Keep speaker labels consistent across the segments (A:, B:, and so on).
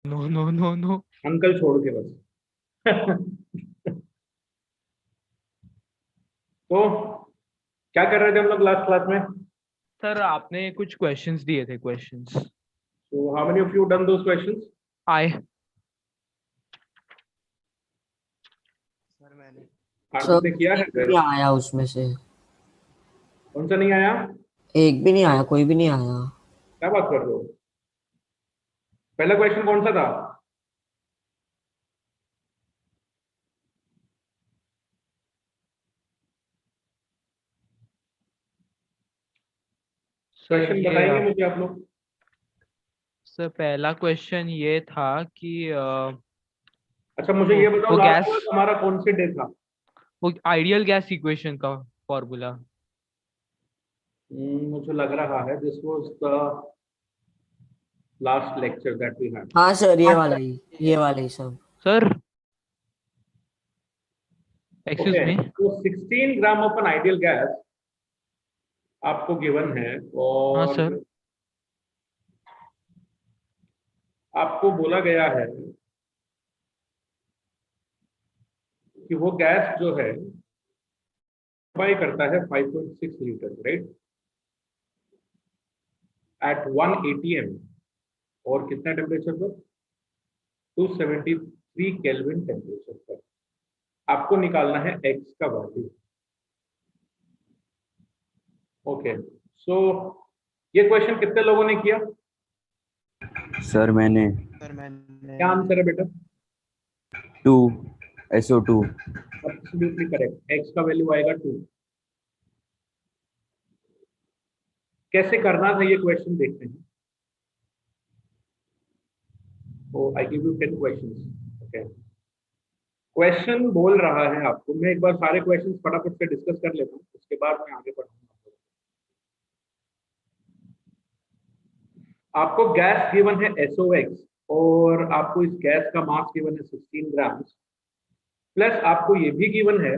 A: No no no no.
B: Uncle छोड़ के बस। तो क्या कर रहे थे हम लोग लास्ट क्लास में?
A: सर आपने कुछ क्वेश्चंस दिए थे, questions.
B: So how many of you done those questions?
A: आए।
C: सर मैंने
B: आरती
D: सब
B: ने किया है
D: एक भी नहीं आया उसमें से।
B: कौन सा नहीं आया?
D: एक भी नहीं आया, कोई भी नहीं आया।
B: क्या बात कर रहे हो? पहला क्वेश्चन कौन सा था?
A: सर
B: क्वेश्चन
A: ये
B: बताएंगे मुझे आप लोग?
A: सर पहला क्वेश्चन ये था कि
B: अच्छा मुझे ये बताओ,
A: वो
B: लास्ट
A: गैस,
B: क्लास हमारा कौन से डे था?
A: वो आइडियल गैस इक्वेशन का फॉर्मूला।
B: मुझे लग रहा है this was the last lecture that we had.
D: हाँ सर, ये वाला ही सब।
A: Sir excuse
B: okay,
A: me.
B: तो 16 gram of an ideal gas आपको गिवन है
A: हाँ
B: और
A: सर।
B: आपको बोला गया है कि वो गैस जो है ऑक्यूपाई करता है 5.6 लीटर, राइट, एट 1 atm और कितना टेम्परेचर पर? 273 केल्विन टेम्परेचर पर। आपको निकालना है एक्स का वैल्यू। ओके, सो ये क्वेश्चन कितने लोगों ने किया?
E: सर मैंने
B: क्या आंसर है बेटा?
E: 2 SO2।
B: एब्सोल्युटली करेक्ट, एक्स का वैल्यू आएगा 2। कैसे करना था ये क्वेश्चन देखते हैं। तो I give you 10 questions. Okay, question बोल रहा है आपको, मैं एक बार सारे क्वेश्चंस फटाफट से डिस्कस कर लेता हूँ, उसके बाद मैं आगे बढ़ूंगा। आपको गैस गिवन है SOX और आपको इस गैस का मास गिवन है 16 ग्राम, प्लस आपको ये भी गिवन है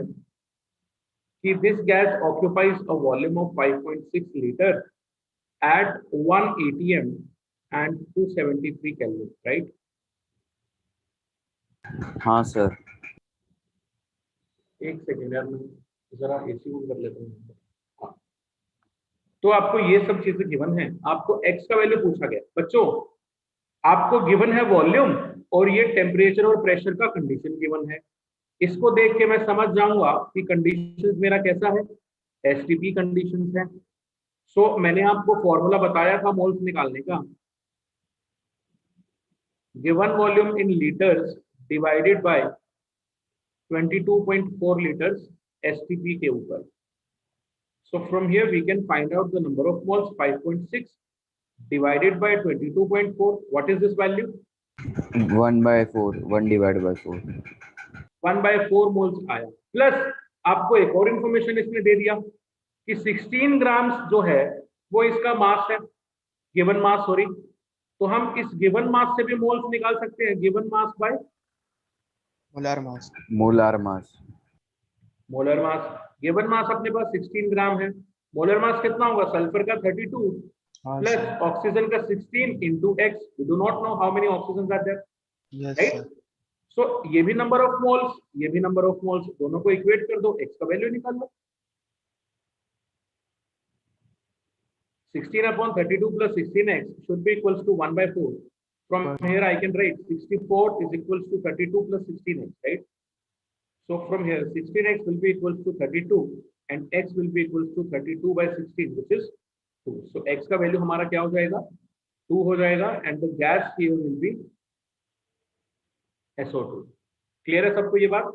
B: कि this gas occupies a volume of 5.6 litre at 1 atm and 273 Kelvin, right?
E: हाँ सर।
B: एक सेकेंड यार, मैं जरा एसी ऑन कर लेता हूँ। हाँ। तो आपको ये सब चीजें गिवन है, आपको एक्स का वैल्यू पूछा गया बच्चों, आपको गिवन है वॉल्यूम और ये टेम्परेचर और प्रेशर का कंडीशन गिवन है। इसको देख के मैं समझ जाऊंगा कि कंडीशन मेरा कैसा है, एसटीपी कंडीशन है। सो मैंने आपको फॉर्मूला बताया था मोल्स निकालने का, given volume in litres divided by 22.4 liters STP के ऊपर। So from here we can find out the number of moles, 5.6 divided by 22.4. What is this value?
E: 1/4, 1 divided by 4।
B: 1/4 moles आया। प्लस आपको एक और इंफॉर्मेशन इसने दे दिया कि 16 ग्राम्स जो है वो इसका मास है, गिवन मास, सॉरी। तो हम इस गिवन मास से भी मोल्स निकाल सकते हैं, given mass by
C: molar mass.
E: Molar mass.
B: Molar mass. Given mass अपने पास 16 ग्राम है, मोलर मास कितना होगा? सल्फर का 32
C: हाँ
B: प्लस
C: सर।
B: ऑक्सीजन का 16 into x. We do not know how many oxygens are there,
C: yes
B: right?
C: Sir.
B: So ये भी number of moles, ये भी नंबर ऑफ मोल्स, दोनों को इक्वेट कर दो, x का वैल्यू निकाल लो। 16 upon 32 plus 16x should be equals to 1/4. From here I can write 64 is equals to 32 plus 16x, right? So from here 16x will be equals to 32 and x will be equals to 32 by 16, which is 2. So x का value हमारा क्या हो जाएगा? 2 हो जाएगा and the gas here will be SO2. Clear है सबको ये बात?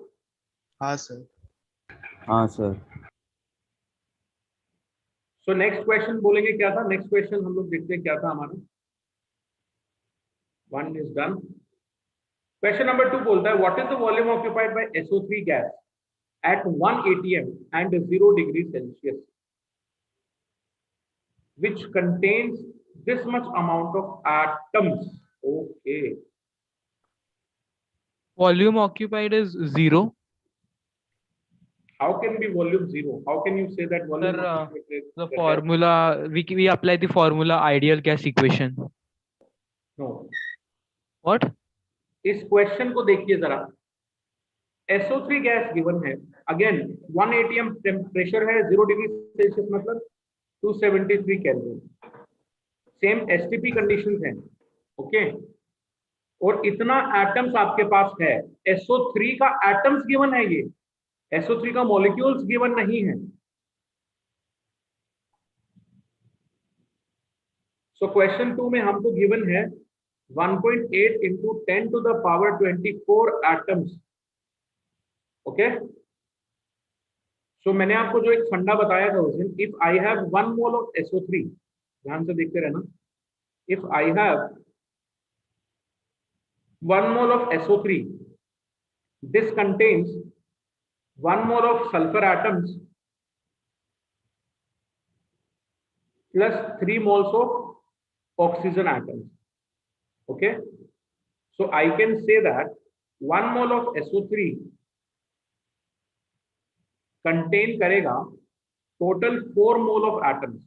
C: हाँ सर।
E: हाँ सर।
B: सो नेक्स्ट क्वेश्चन बोलेंगे क्या था? नेक्स्ट क्वेश्चन हम लोग देखते हैं क्या था हमारा। 1 is done. क्वेश्चन नंबर 2 बोलता है what is the volume occupied by SO3 gas at 1 atm and 0 degree Celsius, which contains this much amount of atoms. Okay.
A: Volume occupied is 0.
B: How can be volume 0? How can you say that volume
A: Sir,
B: occupied is
A: the formula, we apply the formula ideal gas equation.
B: No.
A: What?
B: इस question को देखिए जरा। SO3 gas given है, again 1 atm temperature है, 0 degree Celsius मतलब 273 kelvin, same STP conditions हैं, okay. और इतना एटम्स आपके पास है, SO3 का एटम्स गिवन है, ये SO3 का मॉलिक्यूल्स गिवन नहीं है। सो क्वेश्चन 2 में हमको गिवन है 1.8 into 10 to the power 24 atoms, okay. So मैंने आपको जो एक फंडा बताया था उस दिन, if I have 1 mole of SO3, ध्यान से देखते रहना, if I have 1 mole of SO3, this contains 1 mole of sulfur atoms plus 3 moles of oxygen atoms, okay. So I can say that 1 mole of SO3 contain करेगा total 4 mole of atoms,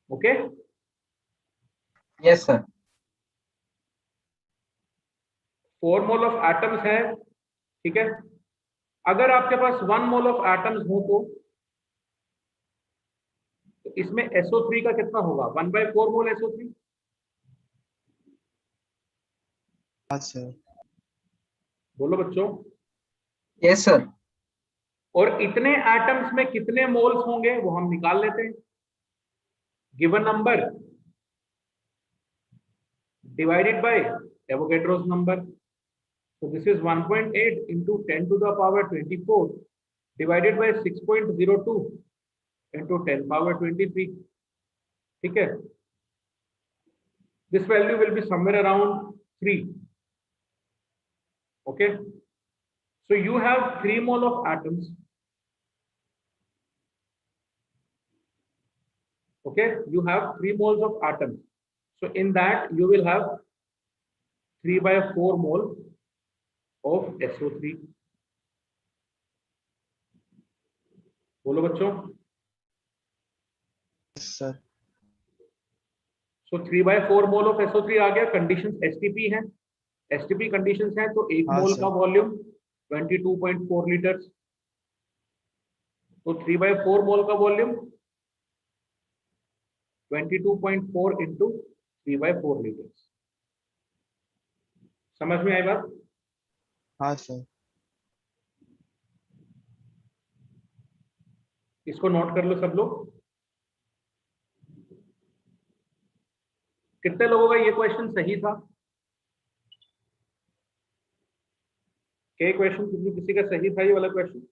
B: okay.
F: Yes, sir.
B: 4 mole of atoms है, ठीक है। अगर आपके पास 1 mole of atoms हो तो इसमें SO3 का कितना होगा? 1/4 मोल SO3,
C: हाँ सर।
B: बोलो बच्चों।
F: Yes, sir.
B: और इतने एटम्स में कितने मोल्स होंगे वो हम निकाल लेते हैं। Given number divided by Avogadro's number, so this is 1.8 into 10 to the power 24 divided by 6.02 into 10 power 23, ठीक है। this value will be somewhere around 3, okay. So you have 3 mole of atoms, okay, you have 3 moles of atoms, so in that you will have 3/4 mole of SO3, बोलो बच्चों।
C: Sir
B: so 3/4 mole of SO3 आ गया। Conditions STP हैं, STP conditions हैं, तो 1
C: हाँ
B: मोल
C: sir.
B: का volume 22.4 litres, तो 3/4 मोल का वॉल्यूम 22.4 इंटू 3/4 लीटर्स। समझ में आई बात?
C: हाँ सर।
B: इसको नोट कर लो सब लोग। कितने लोगों का ये क्वेश्चन सही था? क्या क्वेश्चन किसी का सही था ये वाला question?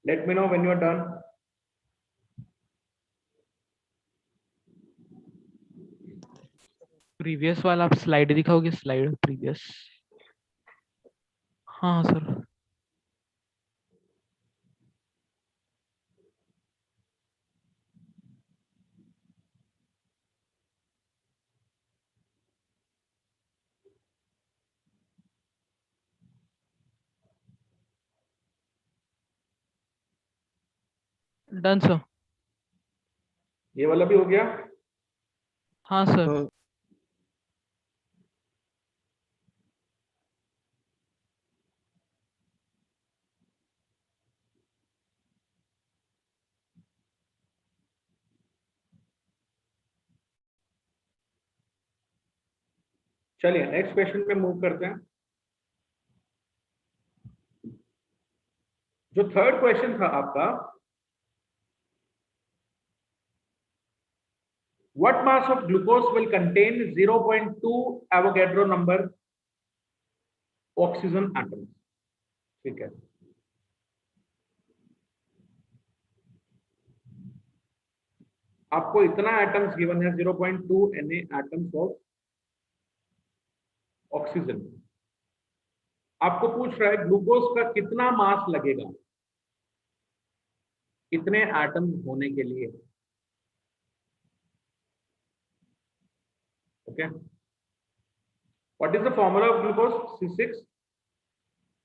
B: Let me know when you are done.
A: Previous वाला आप स्लाइड दिखाओगे, स्लाइड प्रीवियस। हाँ सर। Done sir.
B: ये वाला भी हो गया।
A: हाँ सर।
C: तो
B: चलिए नेक्स्ट क्वेश्चन पे मूव करते हैं। जो थर्ड क्वेश्चन था आपका, what mass of glucose will contain 0.2 Avogadro number oxygen atoms. ठीक है, आपको इतना एटम्स गिवन है, 0.2 Na एटम्स ऑफ ऑक्सीजन। आपको पूछ रहा है ग्लूकोज का कितना मास लगेगा इतने एटम्स होने के लिए। Okay, what is the formula of glucose?
C: C6H12O6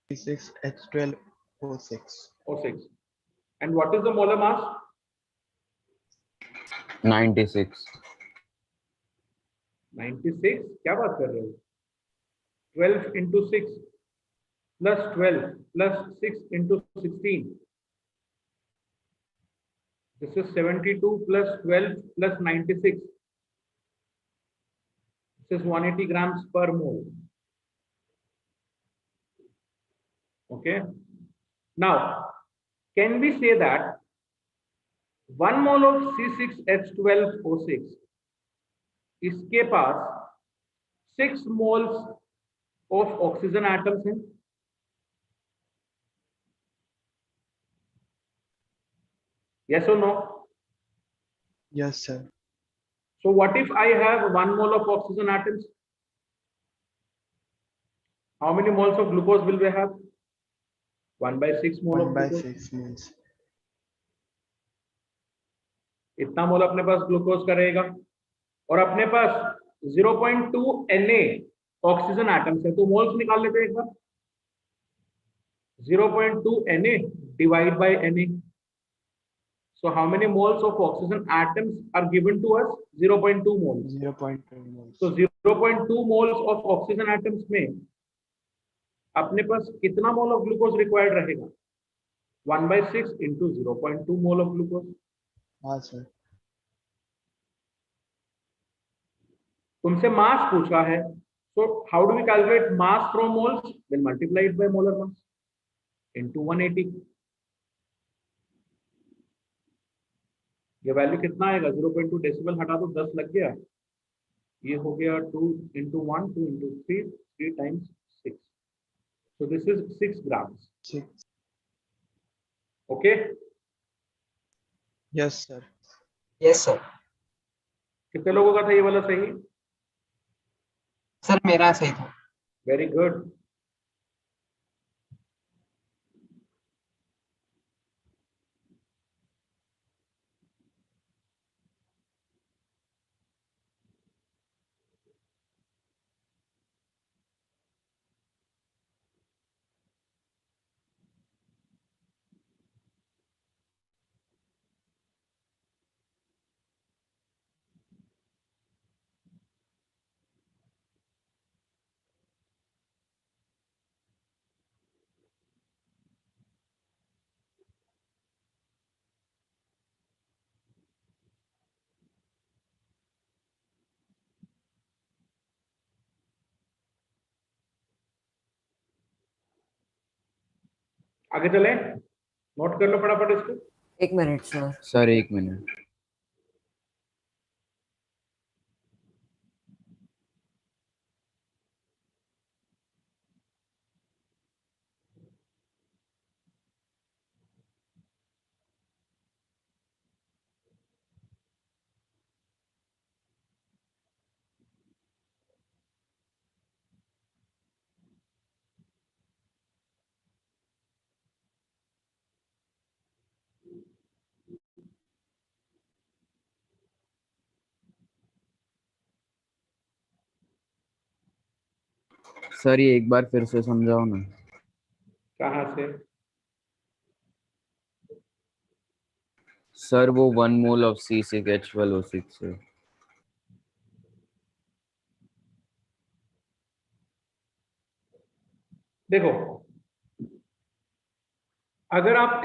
B: C6H12O6। And what is the molar mass?
E: 96।
B: 96? क्या बात कर रहे हो? 12 into 6 plus 12 plus 6 into 16. This is 72 plus 12 plus 96. This is 180 grams per mole. Okay. Now, can we say that 1 mole of C6H12O6 इसके पास 6 moles of oxygen atoms हैं? Yes or no?
C: Yes, sir.
B: So what if I have 1 mole of oxygen atoms? How many moles of glucose will we have? 1/6 mole
C: 1
B: of
C: by
B: glucose.
C: 6 moles.
B: इतना मोल अपने पास glucose का रहेगा और अपने पास 0.2 Na oxygen atoms है, तो moles निकाल लेते हैं एक बार। 0.2 Na divide by Na। So how many moles of oxygen atoms are given to us? 0.2 moles.
C: 0.2 moles.
B: So 0.2 moles of oxygen atoms में अपने पास कितना मोल ऑफ ग्लूकोज रिक्वायर्ड रहेगा? 1/6 into 0.2 मोल ऑफ ग्लूकोज।
C: हाँ sir.
B: तुमसे मास पूछा है, so how do we calculate mass from moles? Then multiply it by molar mass into 180। ये value कितना आएगा? 0.2 डेसिबल हटा दो, 10 लग गया। ये हो गया 2 into 1, 2 into 3, 3 times 6। So this is 6 grams.
C: 6.
B: Okay?
C: Yes, sir.
F: Yes, sir.
B: कितने लोगों का था ये वाला सही?
F: सर मेरा सही था।
B: Very good. आगे चले, नोट कर लो फटाफट इसको।
D: 1 minute sir.
E: Sir 1 minute. Sir ये एक बार फिर से समझाओ ना।
B: कहाँ से?
E: सर वो 1 मोल ऑफ C6H12O6 है।
B: देखो, अगर आप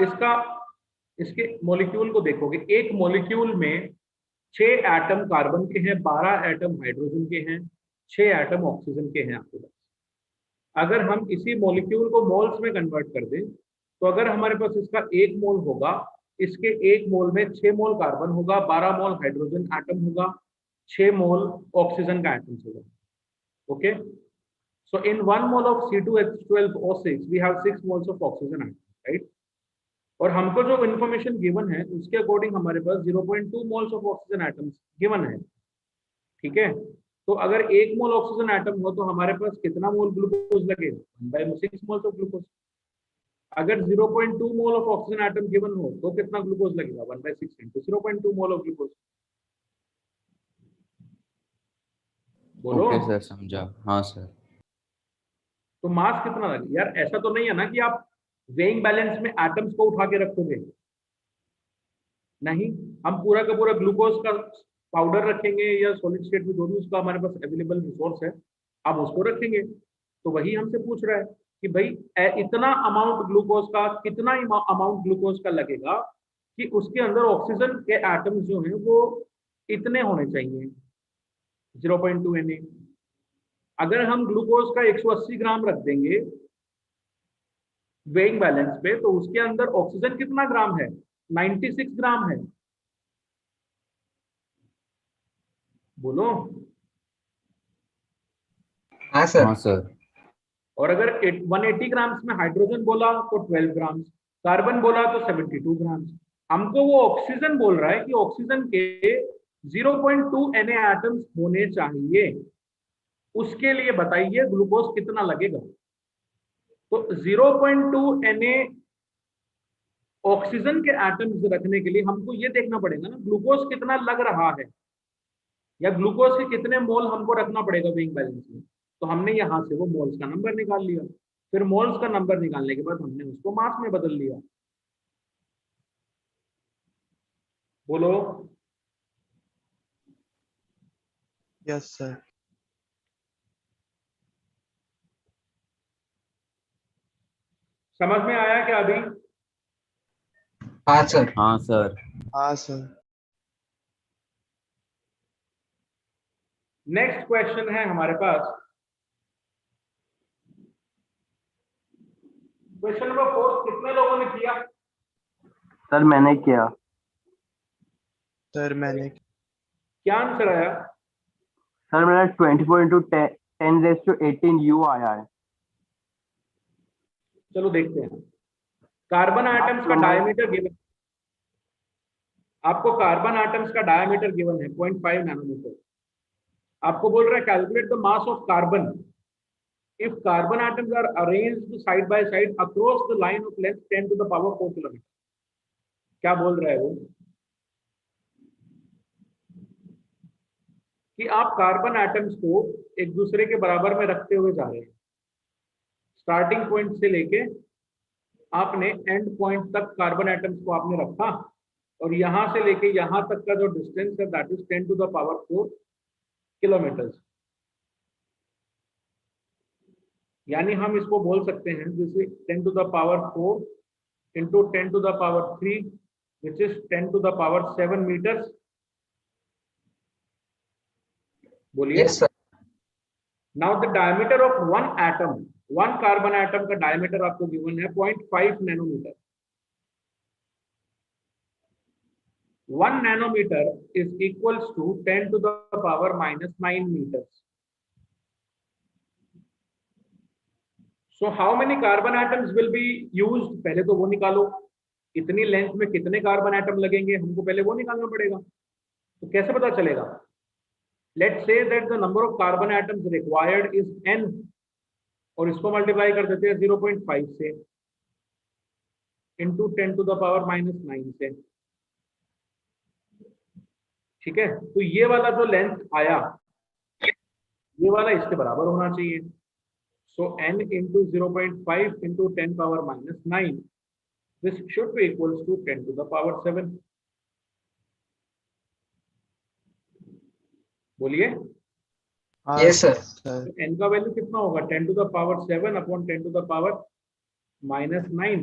B: इसके मॉलिक्यूल को देखोगे, एक मॉलिक्यूल में 6 एटम कार्बन के हैं, 12 एटम हाइड्रोजन के हैं, 6 एटम ऑक्सीजन के हैं आपके पास। अगर हम इसी मॉलिक्यूल को मोल्स में कन्वर्ट कर दें तो अगर हमारे पास इसका 1 मोल होगा, इसके 1 मोल में 6 मोल कार्बन होगा, 12 मोल हाइड्रोजन एटम होगा, 6 मोल ऑक्सीजन का एटम होगा। Okay, so in 1 mole of C2H12O6 we have 6 moles of oxygen atom, right. और हमको जो इन्फॉर्मेशन गिवन है उसके अकॉर्डिंग हमारे पास 0.2 moles of oxygen atoms given है, ठीक है। तो अगर 1 मोल ऑक्सीजन एटम हो तो हमारे पास कितना मोल ग्लूकोज लगेगा? 1/6 मोल्स ऑफ ग्लूकोज। अगर 0.2 mole of oxygen atom given हो तो कितना ग्लूकोज लगेगा? 1/6 इंटू 0.2 मोल ऑफ ग्लूकोज। बोलो।
E: ओके सर, समझा। हाँ सर।
B: तो मास कितना लगेगा? यार ऐसा तो नहीं है ना कि आप वेइंग बैलेंस में एटम्स को उठा के रखोगे, नहीं, हम पूरा का पूरा ग्लूकोज का पाउडर रखेंगे या सॉलिड स्टेट में जो भी उसका हमारे पास अवेलेबल रिसोर्स है आप उसको रखेंगे। तो वही हमसे पूछ रहा है कि भाई इतना अमाउंट ग्लूकोज का, कितना अमाउंट ग्लूकोज का लगेगा कि उसके अंदर ऑक्सीजन के एटम्स जो हैं वो इतने होने चाहिए, 0.2 Na। अगर हम ग्लूकोज का 180 ग्राम रख देंगे वेइंग बैलेंस पे तो उसके अंदर ऑक्सीजन कितना ग्राम है? 96 ग्राम है। बोलो।
F: हाँ सर।
E: हाँ सर।
B: और अगर 180 ग्राम्स में हाइड्रोजन बोला तो 12 ग्राम्स, कार्बन बोला तो 72 ग्राम्स। हमको वो ऑक्सीजन बोल रहा है कि ऑक्सीजन के 0.2 Na एटम्स होने चाहिए, उसके लिए बताइए ग्लूकोज कितना लगेगा। तो 0.2 Na ऑक्सीजन के एटम्स रखने के लिए हमको ये देखना पड़ेगा ना ग्लूकोज कितना लग रहा है, या ग्लूकोज के कितने मोल हमको रखना पड़ेगा वेइंग बैलेंस में। तो हमने यहां से वो मोल्स का नंबर निकाल लिया, फिर मोल्स का नंबर निकालने के बाद हमने उसको मास में बदल लिया। बोलो।
C: Yes sir.
B: समझ में आया क्या अभी?
F: हाँ सर।
E: हाँ सर।
C: हाँ सर।
B: नेक्स्ट क्वेश्चन है हमारे पास क्वेश्चन नंबर 4। कितने लोगों ने किया?
G: सर मैंने किया।
C: सर मैंने
B: क्या आंसर आया?
G: सर मेरा 24 इंटू 10⁻18 U आया है।
B: चलो देखते हैं। कार्बन आइटम्स का डायमीटर गिवन, आपको कार्बन आइटम्स का डायमीटर गिवन है 0.5 नैनोमीटर। आपको बोल रहा है calculate the mass of carbon if carbon atoms are arranged side by side across the line of length 10 to the power 4 kilometre. क्या बोल रहा है वो कि आप कार्बन एटम्स को एक दूसरे के बराबर में रखते हुए जा रहे हैं, स्टार्टिंग पॉइंट से लेके आपने एंड पॉइंट तक कार्बन एटम्स को आपने रखा, और यहां से लेके यहां तक का जो डिस्टेंस है that is 10 to the power 4 kilometre. यानी हम इसको बोल सकते हैं जैसे 10 to the power 4 into 10 to the power 3 which is 10 to the power 7 metres. बोलिए।
F: Yes sir.
B: Now the diameter of one atom, one carbon atom का डायमीटर आपको गिवन है 0.5 nanometre. 1 nanometer is equals to 10 to the power -9 meters. So how many carbon atoms will be used? पहले तो वो निकालो, इतनी length में कितने कार्बन एटम लगेंगे हमको पहले वो निकालना पड़ेगा। तो कैसे पता चलेगा? Let's say that the number of carbon atoms required is n, और इसको मल्टीप्लाई कर देते हैं 0.5 से इंटू 10 टू द पावर -9 से। ठीक है, तो ये वाला जो लेंथ आया ये वाला इसके बराबर होना चाहिए। So n into 0.5 into 10 power -9 this should be equals to 10 to the power 7। बोलिए।
C: हाँ
F: यस सर।
C: सर।
B: n का वैल्यू कितना होगा? 10 to the power 7 upon 10 to the power -9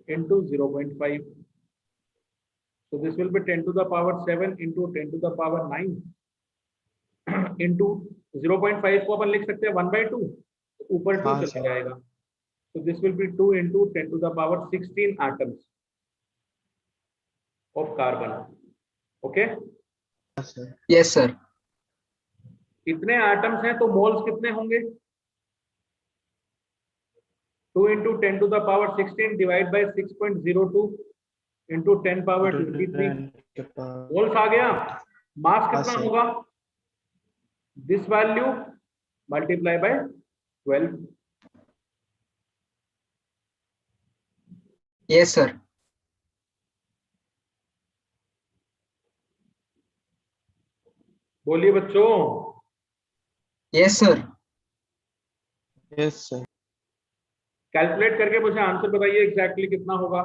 B: into 0.5। So this will be 10 to the power 7 into 10 to the power 9 into 0.5 को अपन लिख सकते हैं 1/2, ऊपर 2
C: हाँ,
B: चला जाएगा। So this will be 2 into 10 to the power 16 atoms of carbon. Okay?
C: Yes, sir.
F: Yes, sir.
B: इतने atoms हैं तो मोल्स कितने होंगे? 2 into 10 to the power 16 divided by 6.02 into 10 power 23
C: के पास
B: मोल्स आ गया. मास
C: हाँ,
B: कितना
C: sir.
B: होगा? This value multiply by 12.
F: Yes, sir.
B: बोलिए बच्चों.
F: Yes, sir.
C: Yes, sir.
B: Calculate करके मुझे आंसर बताइए एग्जैक्टली कितना होगा.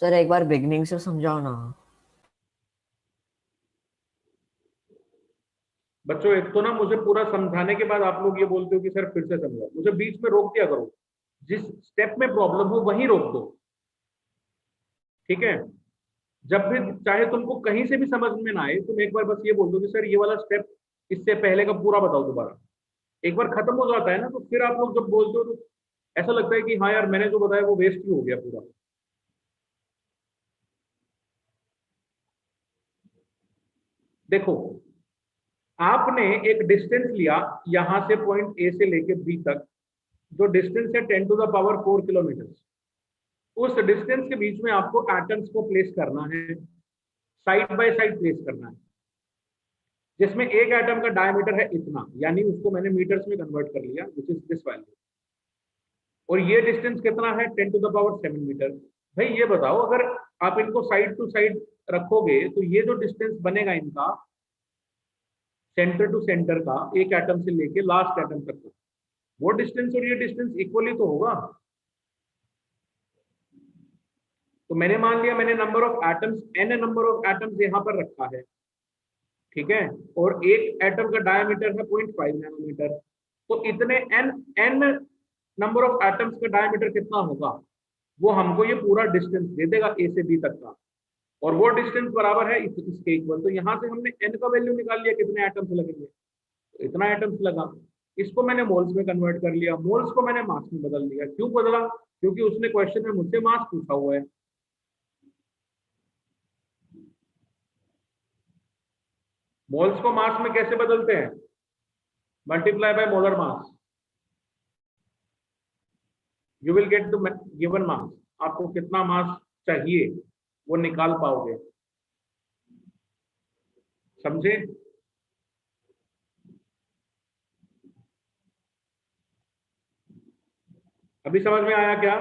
D: सर एक बार बिगनिंग से समझाओ ना।
B: बच्चों एक तो ना मुझे पूरा समझाने के बाद आप लोग ये बोलते हो कि सर फिर से समझाओ. मुझे बीच में रोक दिया करो. जिस स्टेप में प्रॉब्लम हो वहीं रोक दो. ठीक है? जब भी चाहे तुमको कहीं से भी समझ में ना आए, तुम एक बार बस ये बोल दो कि सर ये वाला स्टेप इससे पहले का पूरा बताओ दोबारा. एक बार खत्म हो जाता है ना, तो फिर आप लोग जब बोलते हो तो ऐसा लगता है कि हाँ यार मैंने जो बताया वो वेस्ट ही हो गया पूरा. देखो, आपने एक डिस्टेंस लिया यहां से पॉइंट ए से लेके बी तक, जो डिस्टेंस है 10 टू द पावर 4 किलोमीटर. उस डिस्टेंस के बीच में आपको एटम्स को प्लेस करना है, साइड बाय साइड प्लेस करना है, जिसमें एक एटम का डायमीटर है इतना, यानी उसको मैंने मीटर्स में कन्वर्ट कर लिया, विच इज दिस वैल्यू. और ये डिस्टेंस कितना है? 10 टू द पावर 7 मीटर. भाई ये बताओ, अगर आप इनको साइड टू साइड रखोगे तो ये जो डिस्टेंस बनेगा इनका सेंटर टू सेंटर का, एक एटम से लेके लास्ट एटम तक का, वो डिस्टेंस और ये डिस्टेंस इक्वली तो होगा. तो मैंने मान लिया मैंने number of atoms n number of atoms यहां पर रखा है. ठीक है? और एक एटम का डायमीटर है 0.5 नैनोमीटर. तो इतने n नंबर ऑफ एटम्स का डायमीटर कितना होगा, वो हमको ये पूरा डिस्टेंस दे देगा ए से बी तक का. और वो डिस्टेंस बराबर है इसके इक्वल. तो यहां से हमने n का वैल्यू निकाल लिया कितने एटम्स लगेंगे. तो इतना एटम्स लगा. इसको मैंने मोल्स में कन्वर्ट कर लिया. मोल्स को मैंने मास में बदल दिया. क्यों बदला? क्योंकि उसने क्वेश्चन में मुझसे मास पूछा हुआ है. मोल्स को मास में कैसे बदलते हैं? Multiply by molar mass. You will get the given mass. आपको कितना मास चाहिए वो निकाल पाओगे. समझे? अभी समझ में आया क्या?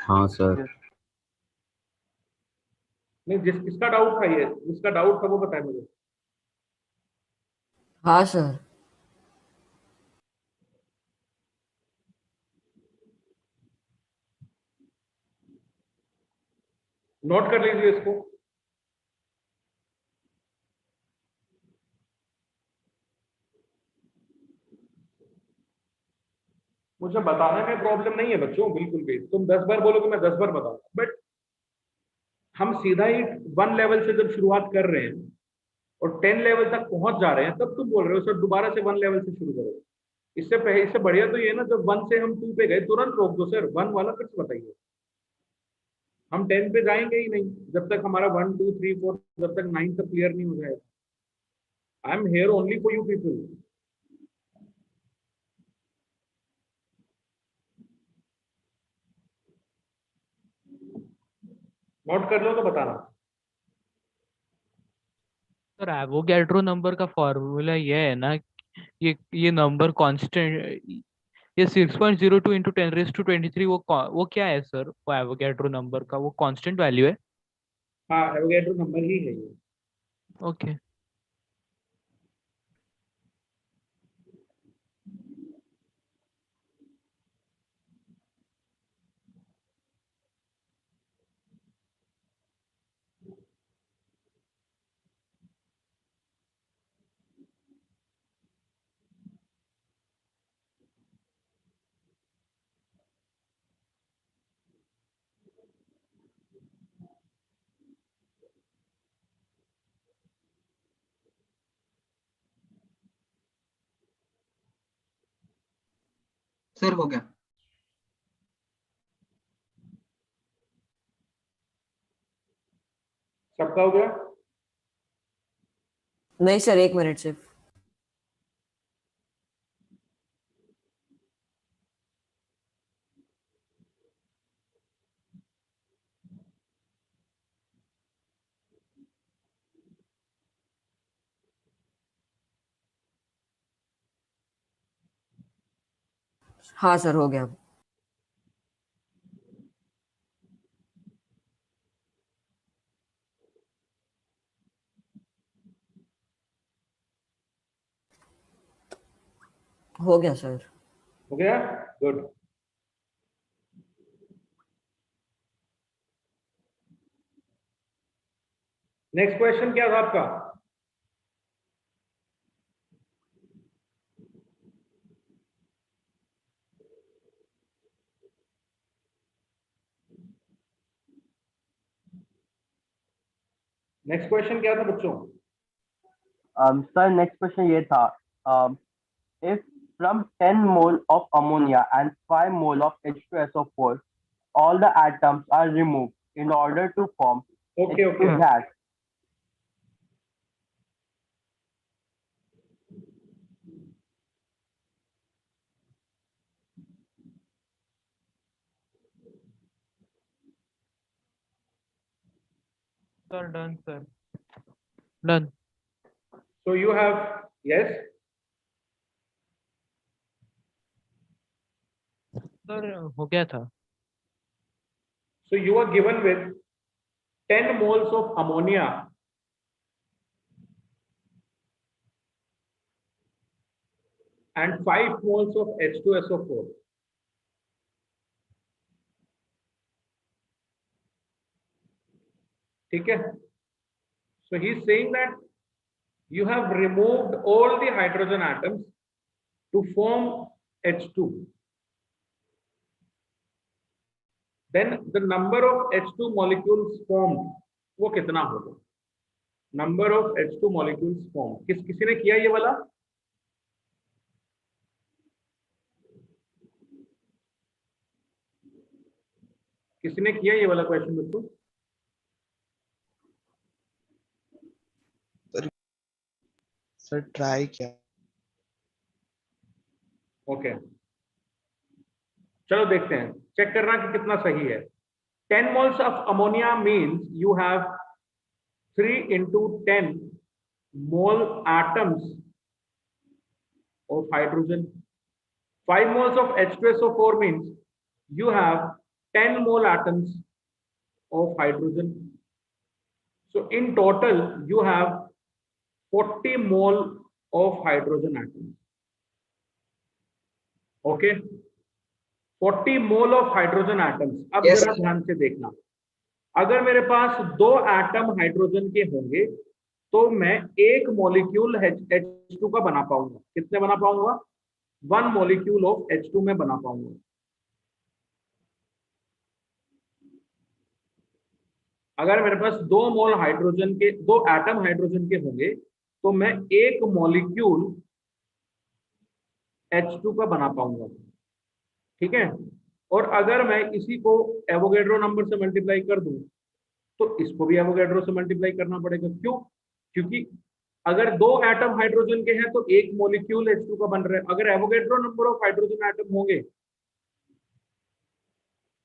E: हाँ सर.
B: नहीं, जिसका डाउट था, ये जिसका डाउट था वो बताए मुझे.
D: हाँ सर।
B: नोट कर लीजिए इसको. मुझे बताने में प्रॉब्लम नहीं है बच्चों, बिल्कुल भी. तुम 10 बार बोलोगे मैं 10 बार बताऊंगा. बट हम सीधा ही 1 लेवल से जब शुरुआत कर रहे हैं और 10 लेवल तक पहुंच जा रहे हैं, तब तुम बोल रहे हो सर दोबारा से 1 लेवल से शुरू करो. इससे पहले, इससे बढ़िया तो ये ना, जब 1 से हम 2 पे गए तुरंत रोक दो सर. 1 वाला फिर से बताइए. हम 10 पे जाएंगे ही नहीं जब तक हमारा 1 2 3 4 जब तक 9 तक क्लियर नहीं हो जाएगा. I am here only for you people. Note कर लो तो बताना.
A: सर एवोगैड्रो नंबर का फॉर्मूला ये है ना, ये नंबर कांस्टेंट, ये 6.02 इंटू 10⁻23 वो क्या है सर? वो एवोगैड्रो नंबर का वो कांस्टेंट वैल्यू है?
B: हाँ, एवोगैड्रो नंबर ही है ये.
A: ओके.
F: सर हो गया।
B: सबका हो गया?
D: नहीं सर, 1 मिनट सिर्फ। हाँ सर, हो गया। हो गया सर।
B: हो गया, गुड। नेक्स्ट क्वेश्चन क्या था आपका? नेक्स्ट क्वेश्चन क्या था बच्चों?
G: सर नेक्स्ट क्वेश्चन ये था, if from 10 mole of ammonia and 5 mole of H2SO4, all the atoms are removed in order to form
B: okay
G: H2
B: okay,
G: gas.
A: Sir done sir, done.
B: So you have, yes
A: sir हो गया था।
B: so you are given with 10 moles of ammonia and 5 moles of H2SO4. ठीक है? So he is saying that you have removed all the hydrogen atoms to form H2. Then the number of H2 molecules formed वो कितना होगा? Number of H2 molecules formed. किसी ने किया ये वाला? किसी ने किया ये वाला क्वेश्चन बच्चों?
C: सर ट्राई किया।
B: ओके, चलो देखते हैं, चेक करना कि कितना सही है। 10 moles of ammonia means you have 3 into 10 mole atoms of hydrogen. 5 moles of H2SO4 means you have 10 mole atoms of hydrogen. So in total you have 40 mole of hydrogen atoms. Okay, 40 mole of hydrogen atoms. अब
F: Yes,
B: जरा
F: sir.
B: ध्यान से देखना, अगर मेरे पास 2 atom hydrogen के होंगे तो मैं एक मॉलिक्यूल H2 का बना पाऊंगा। कितने बना पाऊंगा? 1 मॉलिक्यूल ऑफ H2 में बना पाऊंगा। अगर मेरे पास 2 मोल हाइड्रोजन के, 2 एटम हाइड्रोजन के होंगे तो मैं एक मॉलिक्यूल H2 का बना पाऊंगा। ठीक है? और अगर मैं इसी को एवोगैड्रो नंबर से मल्टीप्लाई कर दूं तो इसको भी एवोगैड्रो से मल्टीप्लाई करना पड़ेगा। क्यों? क्योंकि अगर 2 एटम हाइड्रोजन के हैं तो एक मॉलिक्यूल H2 का बन रहा है। अगर Avogadro number of hydrogen atom होंगे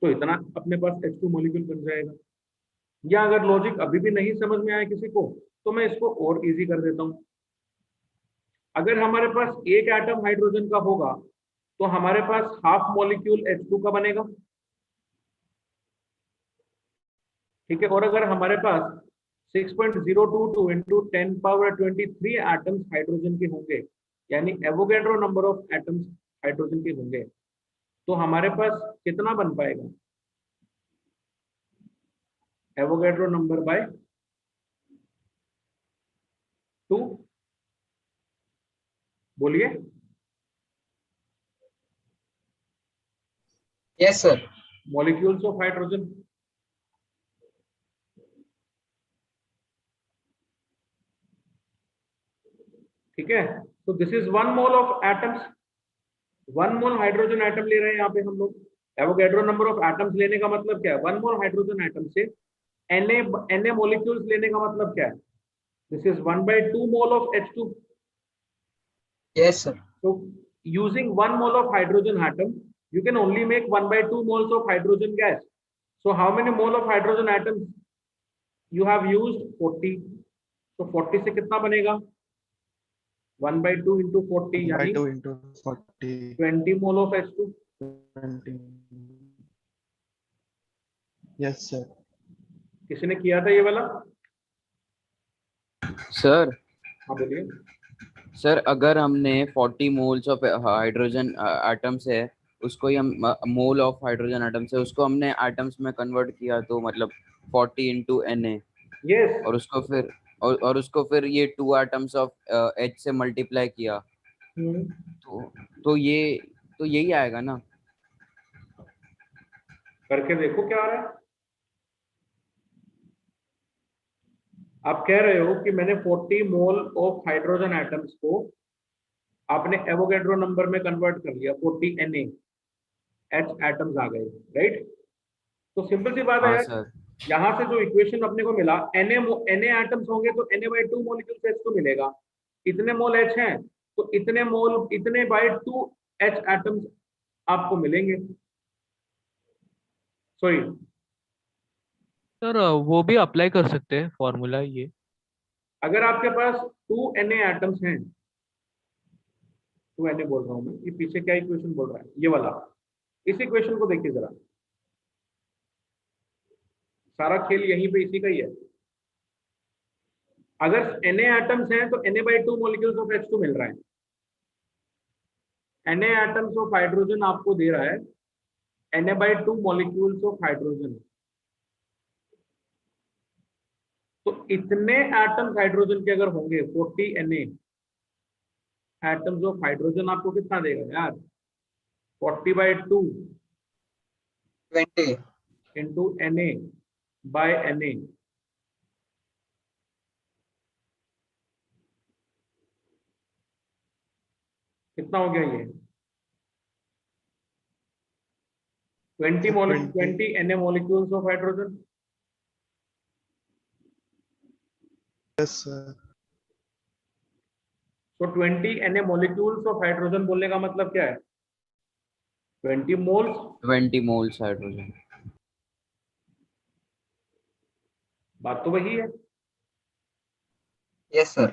B: तो इतना अपने पास H2 मॉलिक्यूल बन जाएगा। या अगर लॉजिक अभी भी नहीं समझ में आया किसी को तो मैं इसको और इजी कर देता हूं। अगर हमारे पास एक एटम हाइड्रोजन का होगा तो हमारे पास हाफ मॉलिक्यूल H2 का बनेगा। ठीक है? और अगर हमारे पास 6.022 into 10 power 23 एटम्स हाइड्रोजन के होंगे, यानी Avogadro number of atoms hydrogen के होंगे, तो हमारे पास कितना बन पाएगा? Avogadro number by 2। बोलिए।
F: Yes, sir.
B: Molecules of hydrogen. ठीक है? तो this is 1 mole of atoms. 1 mole hydrogen atom ले रहे हैं यहाँ पे हम लोग। एवोगैड्रो नंबर ऑफ एटम्स लेने का मतलब क्या है? 1 मोल हाइड्रोजन एटम से Na मोलिक्यूल्स लेने का मतलब क्या है? This is 1/2 mole of H2।
F: Yes, sir.
B: So using 1 mole of hydrogen atom, you can only make 1/2 moles of hydrogen gas. So how many mole of hydrogen atoms you have used? 40. So 40 से कितना बनेगा? 1/2 into 40
C: 1 by
B: यानी
C: 2 into 40,
B: 20 mole of H2।
C: 20. Yes, sir.
B: किसी ने किया था ये वाला?
E: सर
B: हाँ बोलिए।
E: सर अगर हमने 40 मोल्स ऑफ हाइड्रोजन एटम्स है, उसको ही हम मोल ऑफ हाइड्रोजन एटम्स है, उसको हमने एटम्स में कन्वर्ट किया तो मतलब 40 इंटू Na,
B: यस।
E: और उसको फिर और उसको फिर ये 2 एटम्स ऑफ H से मल्टीप्लाई किया तो यही आएगा ना?
B: करके देखो क्या आ रहा है। आप कह रहे हो कि मैंने 40 मोल ऑफ हाइड्रोजन एटम्स को आपने एवोगैड्रो नंबर में कन्वर्ट कर लिया, 40 Na H एटम्स आ गए, राइट? तो सिंपल सी बात है
E: हाँ
B: यार,
E: सर।
B: यहां से जो इक्वेशन अपने को मिला, Na एटम्स होंगे तो Na/2 मॉलिक्यूल्स H को मिलेगा। इतने मोल H हैं तो इतने बाय 2 H एटम्स आपको मिलेंगे। सॉरी,
A: सर वो भी अप्लाई कर सकते हैं फॉर्मूला ये।
B: अगर आपके पास 2 Na एटम्स हैं, 2 Na बोल रहा हूं मैं, ये पीछे क्या इक्वेशन बोल रहा है, ये वाला। इस इक्वेशन को देखिए जरा, सारा खेल यहीं पे इसी का ही है। अगर Na एटम्स हैं तो Na/2 मॉलिक्यूल्स ऑफ H2 मिल रहा है। Na एटम्स ऑफ हाइड्रोजन आपको दे रहा है Na/2 मॉलिक्यूल्स ऑफ हाइड्रोजन। तो इतने एटम्स हाइड्रोजन के अगर होंगे, 40 Na एटम्स ऑफ हाइड्रोजन आपको कितना देगा यार? 40/2
F: 20.
B: Into Na/Na। कितना हो गया ये? 20
C: 20.
B: Na molecules of hydrogen।
C: Yes, sir.
B: तो 20 Na molecules of hydrogen बोलने का मतलब क्या है? 20 मोल्स।
E: 20 moles hydrogen.
B: बात तो वही है।
F: Yes, sir.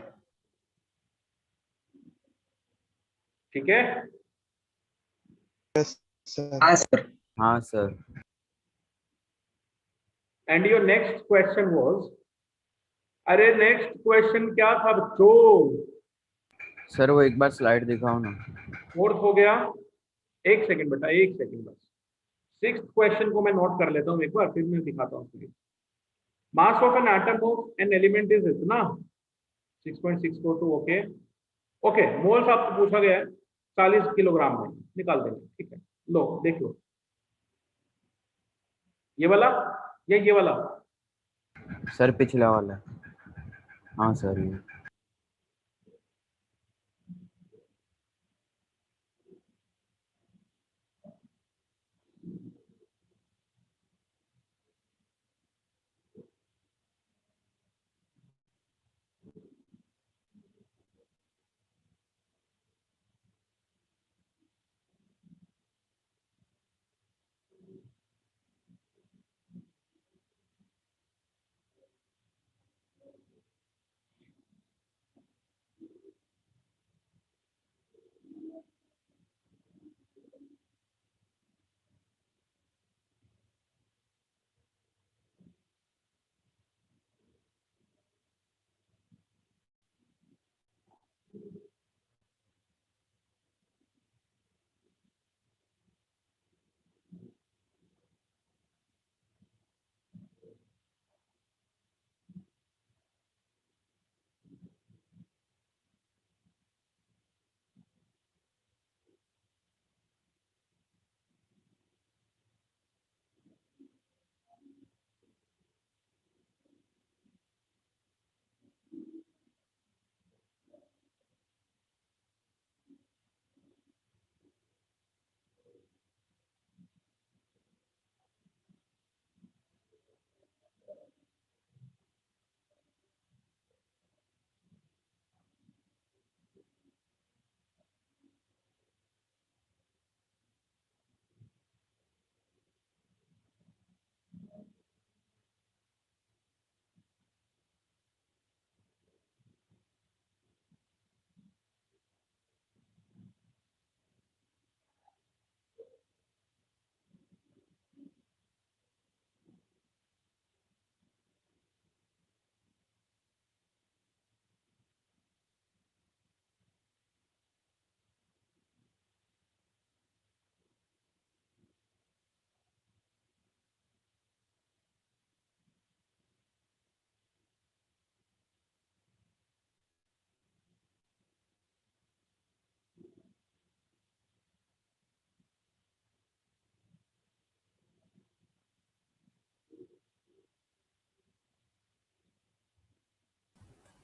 B: ठीक है।
C: Yes, sir.
F: Yes, sir.
E: हाँ sir.
B: And your next question was, अरे नेक्स्ट क्वेश्चन क्या था बच्चों?
E: सर वो एक बार स्लाइड दिखाओ ना।
B: फोर्थ हो गया। एक सेकंड बेटा, एक सेकंड बस। सिक्स्थ क्वेश्चन को मैं नोट कर लेता हूँ एक बार, फिर मैं दिखाता हूँ। Mass of an atom of an element is इतना 6.642। ओके ओके, मोल्स आपको पूछा गया है 40 किलोग्राम में, निकाल देंगे। ठीक है, लो देख लो, ये वाला या ये वाला?
E: सर पिछला वाला। हाँ सर ये।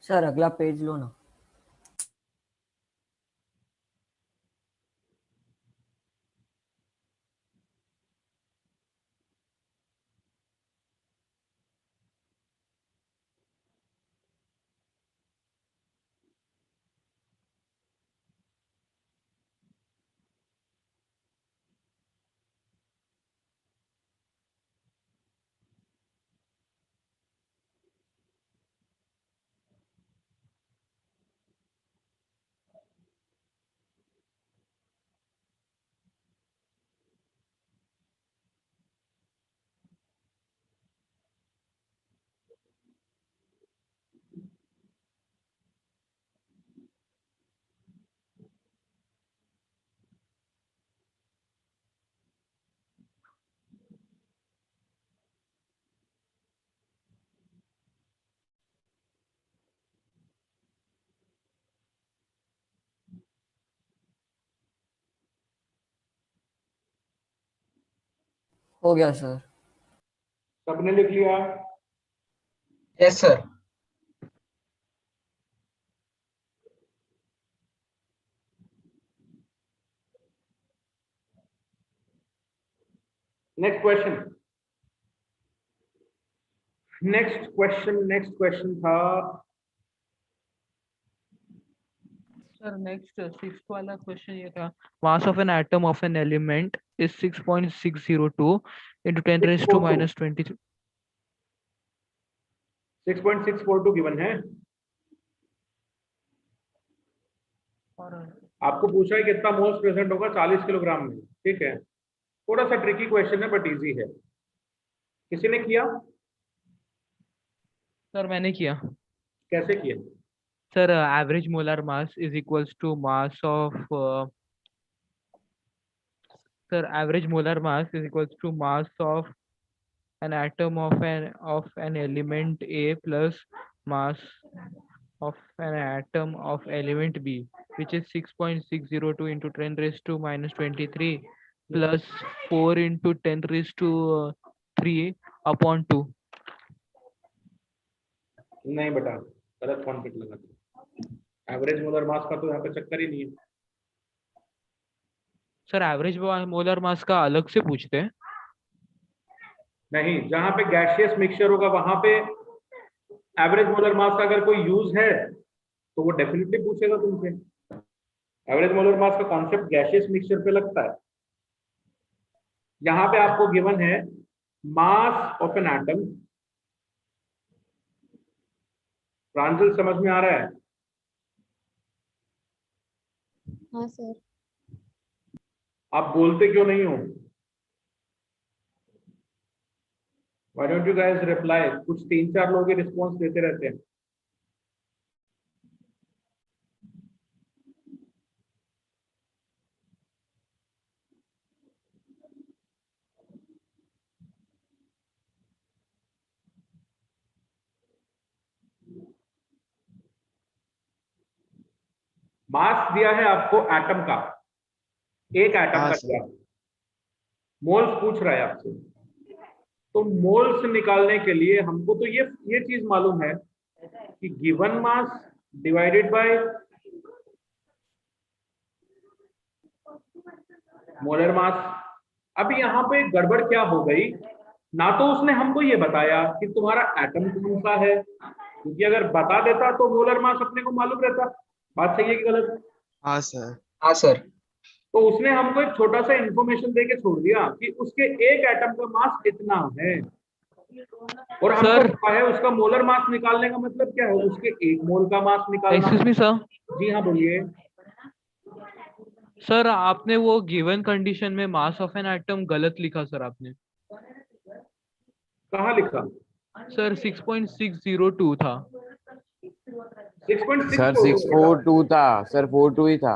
D: सर अगला पेज लो ना। हो गया सर।
B: सबने लिख लिया?
F: Yes sir.
B: Next question, next question था
A: सर नेक्स्ट सिक्स्थ वाला क्वेश्चन ये था, mass of an atom of an element is 6.602 into 10 raised to minus 23.
B: 6.642 given है।
A: और
B: आपको पूछा है कितना मोल्स प्रेजेंट होगा 40 किलोग्राम में, ठीक है। थोड़ा सा ट्रिकी क्वेश्चन है बट इजी है। किसी ने किया?
A: सर मैंने किया।
B: कैसे किया?
A: Sir average molar mass is equals to mass of sir average molar mass is equals to mass of an atom of an element A plus mass of an atom of element B, which is 6.602 into 10 raised to minus 23 plus 4 into 10 raised to 3 upon 2.
B: नहीं बेटा, गलत concept लगा दिया। Average molar मास का तो यहाँ पे चक्कर ही नहीं है।
A: सर एवरेज मोलर मास का अलग से पूछते हैं।
B: नहीं, जहां पे गैसियस मिक्सचर होगा वहां पे एवरेज मोलर मास का अगर कोई यूज है तो वो डेफिनेटली पूछेगा तुमसे। एवरेज मोलर मास का कॉन्सेप्ट गैसियस मिक्सचर पे लगता है। यहाँ पे आपको गिवन है मास ऑफ एन एटम। प्रांजल समझ में आ रहा है?
H: हाँ सर।
B: आप बोलते क्यों नहीं हो? Why don't you guys reply? कुछ 3-4 लोग रिस्पॉन्स देते रहते हैं। मास दिया है आपको एटम का, एक एटम
C: हाँ
B: का
C: सर।
B: दिया। मोल्स पूछ रहा है आपसे, तो मोल्स निकालने के लिए हमको तो ये चीज मालूम है कि given mass divided by molar mass. अब यहाँ पे गड़बड़ क्या हो गई, ना तो उसने हमको ये बताया कि तुम्हारा एटम कौन सा है, क्योंकि अगर बता देता तो मोलर मास अपने को मालूम रहता। बात सही है कि गलत?
C: हाँ सर।
F: हाँ सर।
B: तो उसने हमको एक छोटा सा इंफॉर्मेशन दे के छोड़ दिया कि उसके एक एटम का मास इतना है, और हमको
A: सर
B: पता है उसका मोलर मास निकालने का मतलब क्या है, उसके एक मोल का मास निकालना।
A: Excuse me sir.
B: जी हाँ बोलिए।
A: सर आपने वो गिवन कंडीशन में मास ऑफ एन एटम गलत लिखा सर आपने।
B: कहाँ लिखा?
A: सर 6.602 था।
B: 6.6
E: सर 642 था सर, 42 ही था।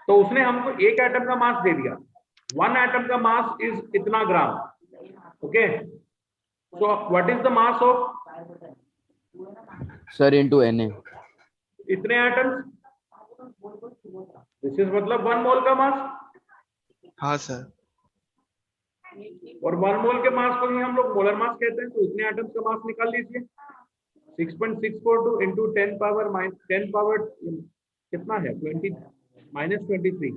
B: तो उसने हमको एक एटम का मास दे दिया। 1 एटम का मास इज इतना gram. Okay, so what is the mass of?
E: Sir into Na।
B: इतने एटम्स, दिस इज मतलब 1 मोल का मास।
C: हाँ सर।
B: और 1 मोल के मास को ही हम लोग मोलर मास कहते हैं, तो इतने एटम्स का मास निकाल लीजिए। 6.642 इंटू 10 पावर कितना है 20 -23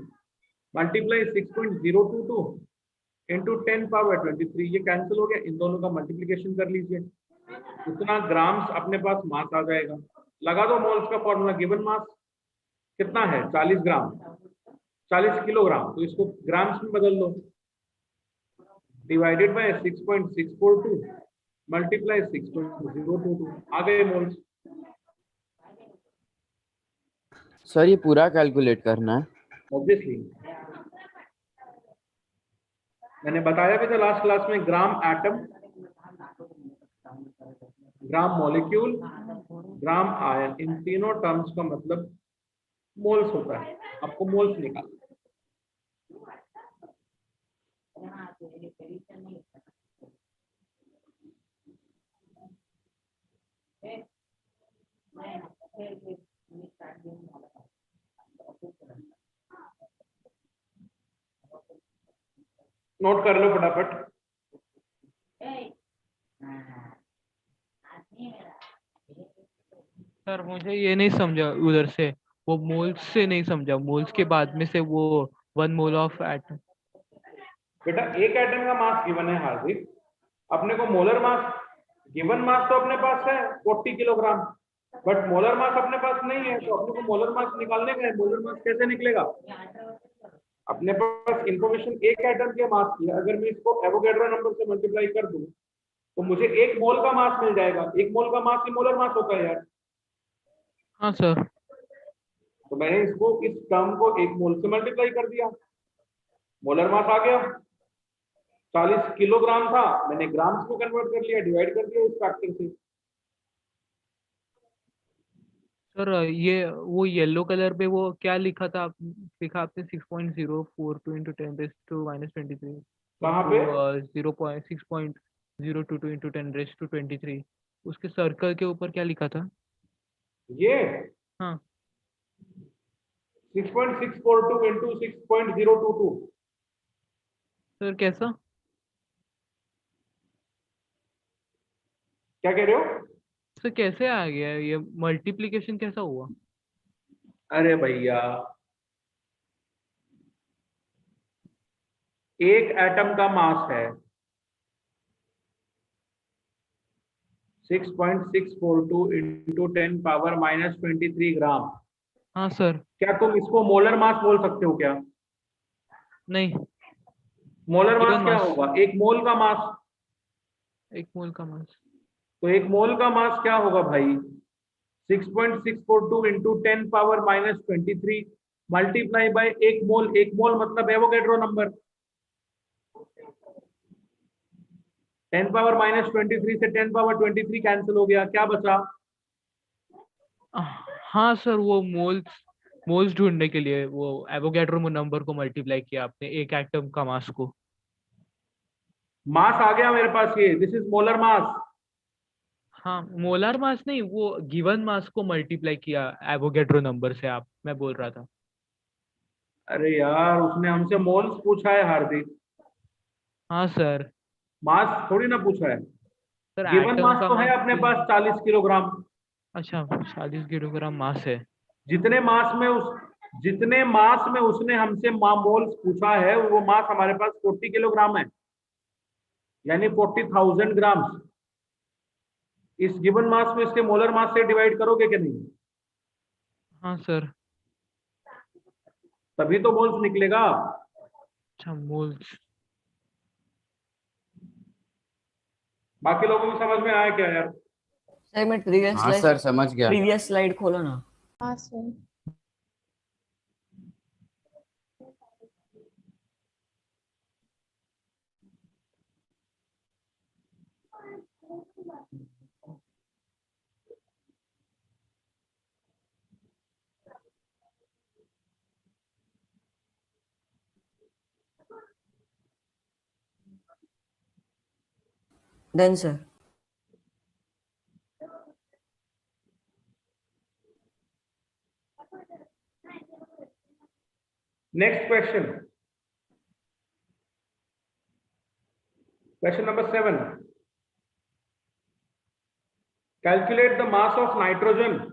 B: मल्टीप्लाई 6.022 इंटू 10 पावर 23, ये कैंसिल हो गया, इन दोनों का मल्टीप्लिकेशन कर लीजिए, उतना ग्राम्स अपने पास मास आ जाएगा। लगा दो मोल्स का फॉर्मूला, गिवन मास कितना है 40 ग्राम 40 किलोग्राम, तो इसको ग्राम्स में बदल लो, डिवाइडेड बाय 6.642 मल्टीप्लाई 6.022, आ गए मोल्स।
E: सर ये पूरा कैलकुलेट करना है?
B: ऑब्वियसली मैंने बताया भी था लास्ट क्लास में, ग्राम एटम, ग्राम मॉलिक्यूल, ग्राम आयन, इन तीनों टर्म्स का मतलब मोल्स होता है। आपको मोल्स निकालना। नोट कर लो फटाफट।
A: सर मुझे ये नहीं समझा उधर से, वो मोल्स से नहीं समझा, मोल्स के बाद में से वो 1 मोल ऑफ एटम।
B: बेटा एक एटम का मास गिवन है हार्दिक, अपने को मोलर मास, गिवन मास तो अपने पास है 40 किलोग्राम, बट मोलर मास अपने पास नहीं है, तो अपने को मोलर मास निकालने का है। मोलर मास कैसे निकलेगा? अपने पास इंफॉर्मेशन एक एटम के मास की है, अगर मैं इसको एवोगैड्रो नंबर से मल्टीप्लाई कर दूं तो मुझे 1 मोल का मास मिल जाएगा। 1 मोल का मास ही मोलर मास होता है यार।
A: हाँ सर।
B: तो मैंने इसको, इस टर्म को 1 मोल से मल्टीप्लाई कर दिया, मोलर मास आ गया। 40 किलोग्राम था, मैंने ग्राम्स में कन्वर्ट कर लिया, डिवाइड कर दिया इस फैक्टर से।
A: सर ये वो येलो कलर पे वो क्या लिखा था, लिखा आपने 6.042 इंटू 10⁻23
B: कहाँ पे?
A: 6.022 इंटू 10⁻23, उसके सर्कल के ऊपर क्या लिखा था?
B: ये
A: हाँ
B: 6.642 इंटू 6.022।
A: सर कैसा?
B: क्या कह रहे हो?
A: सर कैसे आ गया ये मल्टीप्लिकेशन, कैसा हुआ?
B: अरे भैया, एक एटम का मास है 6.642 इंटू 10 पावर -23 ग्राम।
A: हाँ सर।
B: क्या तुम इसको मोलर मास बोल सकते हो क्या?
A: नहीं,
B: मोलर
A: गिवन
B: मास क्या
A: मास,
B: होगा? 1 मोल का मास।
A: 1 मोल का मास।
B: तो 1 मोल का मास क्या होगा भाई? 6.642 इंटू 10 पावर -23 मल्टीप्लाई बाय 1 मोल। 1 मोल मतलब एवोगैड्रो नंबर। 10 पावर -23 से 10 पावर 23 कैंसिल हो गया, क्या बचा?
A: हाँ सर, वो मोल्स, मोल्स ढूंढने के लिए वो एवोगैड्रो नंबर को मल्टीप्लाई किया आपने एक एटम का मास को।
B: मास आ गया मेरे पास, ये दिस इज मोलर मास।
A: हाँ मोलार मास नहीं, वो गिवन मास को मल्टीप्लाई किया एवोगैड्रो नंबर से, आप, मैं बोल रहा था।
B: अरे यार, उसने हमसे मोल्स पूछा है हार्दिक,
A: हाँ सर।
B: मास थोड़ी ना पूछा है।
A: सर
B: गिवन
A: एटम
B: मास
A: का
B: तो है
A: मास
B: अपने पास 40 किलोग्राम।
A: अच्छा 40 किलोग्राम मास है।
B: जितने मास में उसने हमसे मोल्स पूछा है, वो मास हमारे पास 40 किलोग्राम है, यानी 40,000 ग्राम। इस गिवन मास में इसके मोलर मास से डिवाइड करोगे कि नहीं?
A: हाँ सर।
B: तभी तो मोल्स निकलेगा।
A: अच्छा मोल्स।
B: बाकी लोगों को समझ में आया क्या यार?
D: सर मैं प्रीवियस
E: हाँ सर समझ गया।
D: स्लाइड खोलो ना।
H: हाँ sir.
D: Then sir
B: next question. Question number 7. Calculate the mass of nitrogen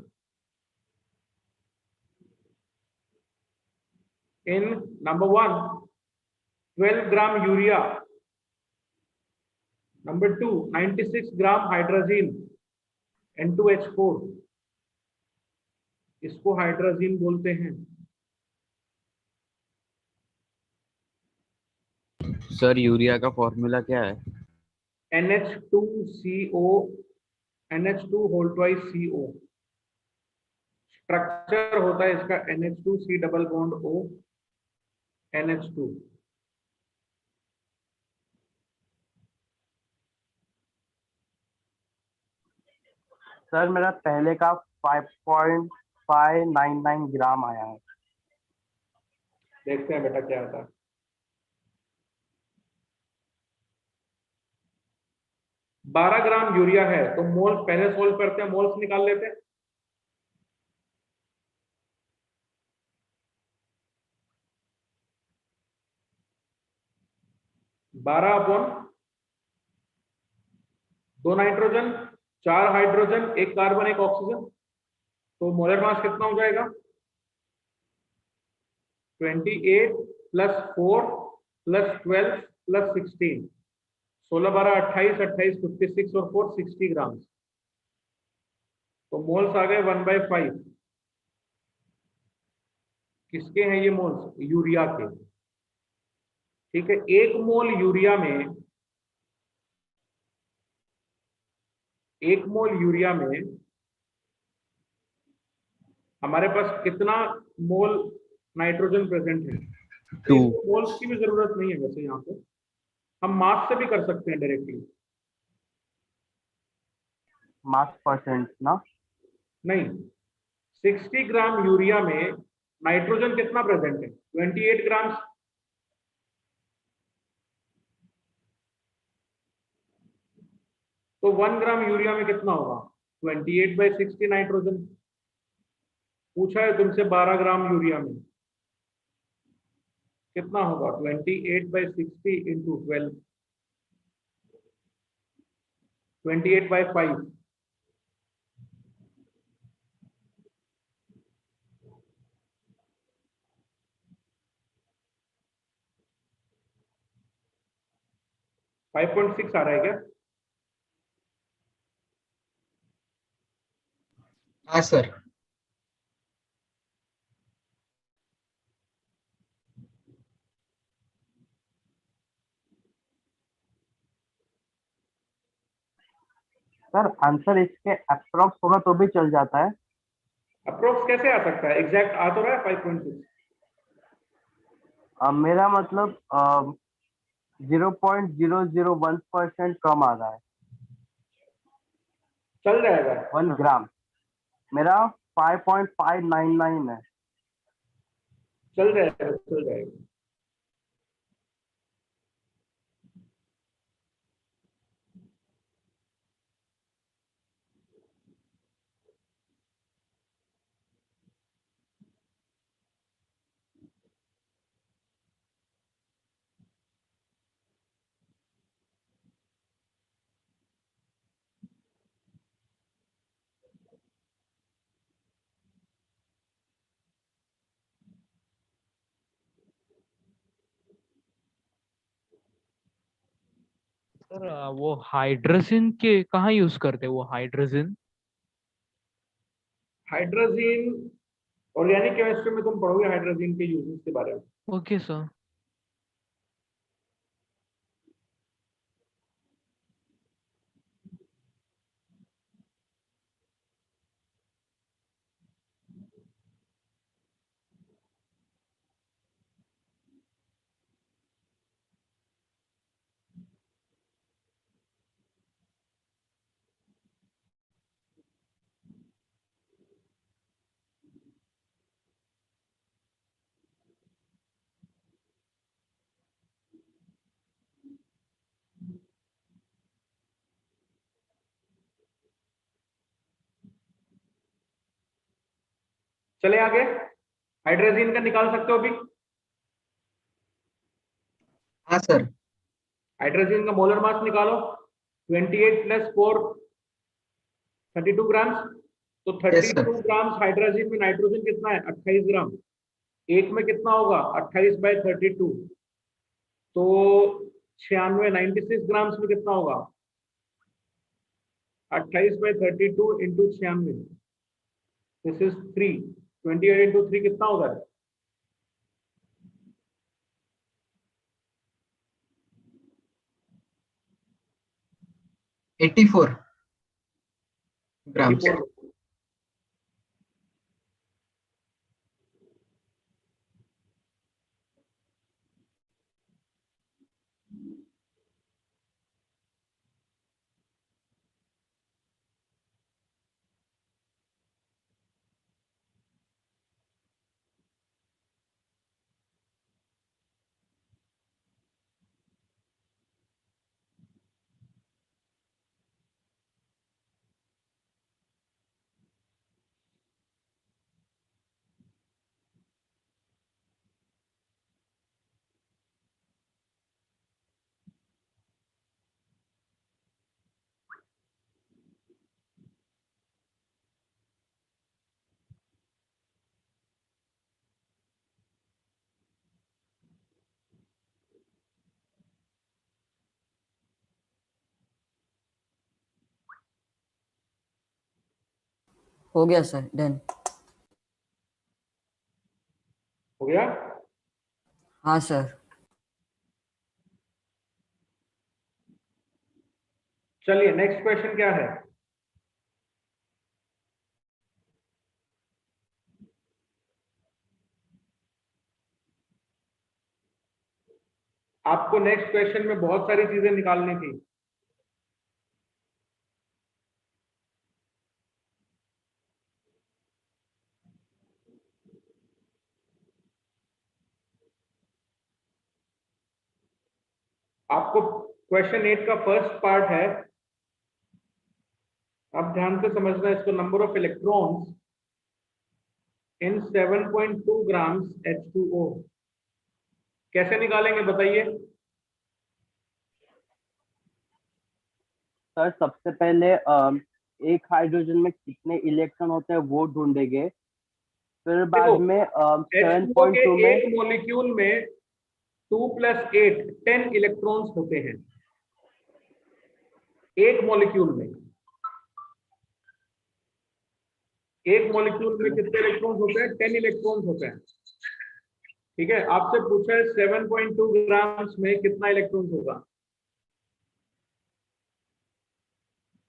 B: in number 1, 12 gram urea. Number 2, 96 gram hydrazine N2H4. इसको हाइड्राजीन बोलते हैं।
E: सर यूरिया का फॉर्मूला क्या है?
B: NH2CO NH2 whole twice CO। Structure होता है इसका NH2C double bond O NH2।
G: Sir मेरा पहले का 5.599 ग्राम आया है।
B: देखते हैं बेटा क्या आता है। 12 ग्राम यूरिया है तो मोल पहले सोल्व करते हैं, मोल्स निकाल लेते हैं। बारह upon 2 nitrogen, 4 hydrogen, 1 carbon, 1 oxygen, तो मोलर मास कितना हो जाएगा? 28 प्लस 4 प्लस 12 प्लस 16, 16 12 28, 28 56 और 4 60 ग्राम। तो मोल्स आ गए 1/5। किसके हैं ये मोल्स? यूरिया के। ठीक है, 1 मोल यूरिया में, 1 मोल यूरिया में हमारे पास कितना मोल नाइट्रोजन प्रेजेंट है?
E: 2।
B: मोल्स की भी जरूरत नहीं है वैसे, यहाँ पे हम मास से भी कर सकते हैं डायरेक्टली।
G: मास परसेंट ना?
B: नहीं, 60 ग्राम यूरिया में नाइट्रोजन कितना प्रेजेंट है? 28 ग्राम। तो 1 ग्राम यूरिया में कितना होगा? 28/60 नाइट्रोजन। पूछा है तुमसे 12 ग्राम यूरिया में कितना होगा? 28/60 इंटू 12, 28/5। फाइव 5.6 आ रहा है क्या?
F: हाँ सर।
G: सर आंसर इसके अप्रोक्स होगा तो भी चल जाता है।
B: अप्रोक्स कैसे आ सकता है? एग्जैक्ट आ तो रहा है 5.6।
G: मेरा मतलब 0.001% कम आ रहा है।
B: चल जाएगा।
G: 1 ग्राम मेरा 5.599 है।
B: चल जाएगा, चल जाएगा।
A: सर वो हाइड्रोजन के कहाँ यूज करते हैं? वो हाइड्रोजन
B: हाइड्रोजीन ऑर्गेनिक केमिस्ट्री में तुम पढ़ोगे हाइड्रोजीन के यूजेस के बारे में।
A: Okay sir.
B: चले आगे, हाइड्रोजीन का निकाल सकते हो अभी?
F: हाँ सर।
B: हाइड्रोजन का मोलर मास निकालो, 28 प्लस 4 32 ग्राम। तो
F: Yes, sir.
B: 32 ग्राम हाइड्रोजन में नाइट्रोजन कितना है? 28 ग्राम। एक में कितना होगा? 28 बाई 32, तो 96 96 ग्राम में कितना होगा? 28 by 32 into 96, this is 3, 28 into 3 कितना होगा?
F: 84 grams.
B: 84।
D: हो गया सर, डन।
B: हो गया?
D: हाँ सर।
B: चलिए नेक्स्ट क्वेश्चन क्या है? आपको नेक्स्ट क्वेश्चन में बहुत सारी चीजें निकालनी थी। आपको क्वेश्चन 8 का फर्स्ट पार्ट है, आप ध्यान से समझना इसको। Number of electrons in 7.2 grams H2O कैसे निकालेंगे बताइए?
G: सर सबसे पहले एक हाइड्रोजन में कितने इलेक्ट्रॉन होते हैं वो ढूंढेंगे, फिर बाद
B: देखो,
G: में
B: H2O के
G: 7.2 में
B: एक मॉलिक्यूल में 2 + 8 10 इलेक्ट्रॉन्स होते हैं। एक मॉलिक्यूल में कितने इलेक्ट्रॉन्स होते हैं? 10 इलेक्ट्रॉन्स होते हैं। ठीक है, आपसे पूछा है 7.2 ग्राम्स में कितना इलेक्ट्रॉन्स होगा।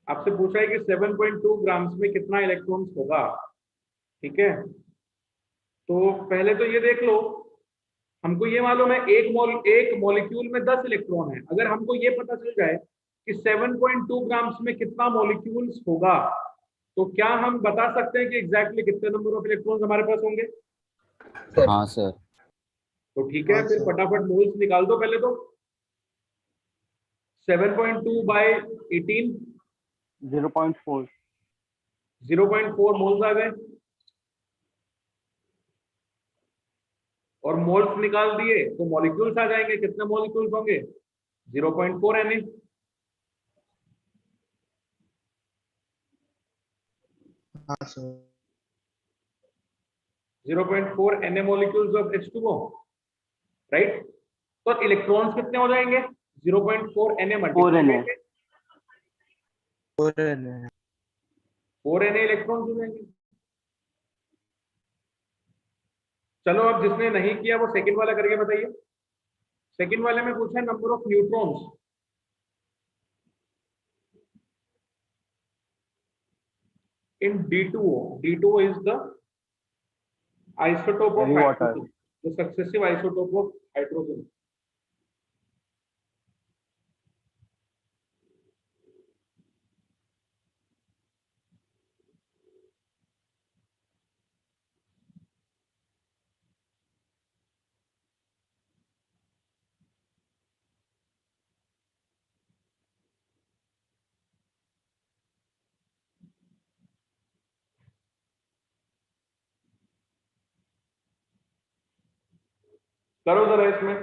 B: आपसे पूछा है कि 7.2 ग्राम्स में कितना इलेक्ट्रॉन्स होगा। ठीक है, तो पहले तो ये देख लो, हमको ये मालूम है एक मॉलिक्यूल में 10 इलेक्ट्रॉन है। अगर हमको ये पता चल जाए कि 7.2 ग्राम्स में कितना मॉलिक्यूल्स होगा, तो क्या हम बता सकते हैं कि एग्जैक्टली कितने नंबर ऑफ इलेक्ट्रॉन्स हमारे पास होंगे?
F: Sir.
E: हाँ सर।
B: तो ठीक है,
C: हाँ,
B: फिर
C: सर।
B: फटाफट मोल्स निकाल दो पहले तो। 7.2 बाय 18,
G: 0.4।
B: 0.4 मोल्स आ गए। और मोल्स निकाल दिए तो मॉलिक्यूल्स आ जाएंगे। कितने मॉलिक्यूल्स होंगे? 0.4 Na।
C: हाँ sir.
B: 0.4 Na molecules of H2O, right? तो इलेक्ट्रॉन्स कितने हो जाएंगे? 0.4 Na
G: 4
B: मल्टीप्लाई
G: Na।
B: करेंगे, 4 Na इलेक्ट्रॉन्स हो जाएंगे। चलो अब जिसने नहीं किया वो सेकंड वाला करके बताइए। सेकंड वाले में पूछा है number of neutrons in D2O. D2O is the isotope of
G: Heavy water।
B: hydrogen, the successive isotope of hydrogen. करो जरा इसमें।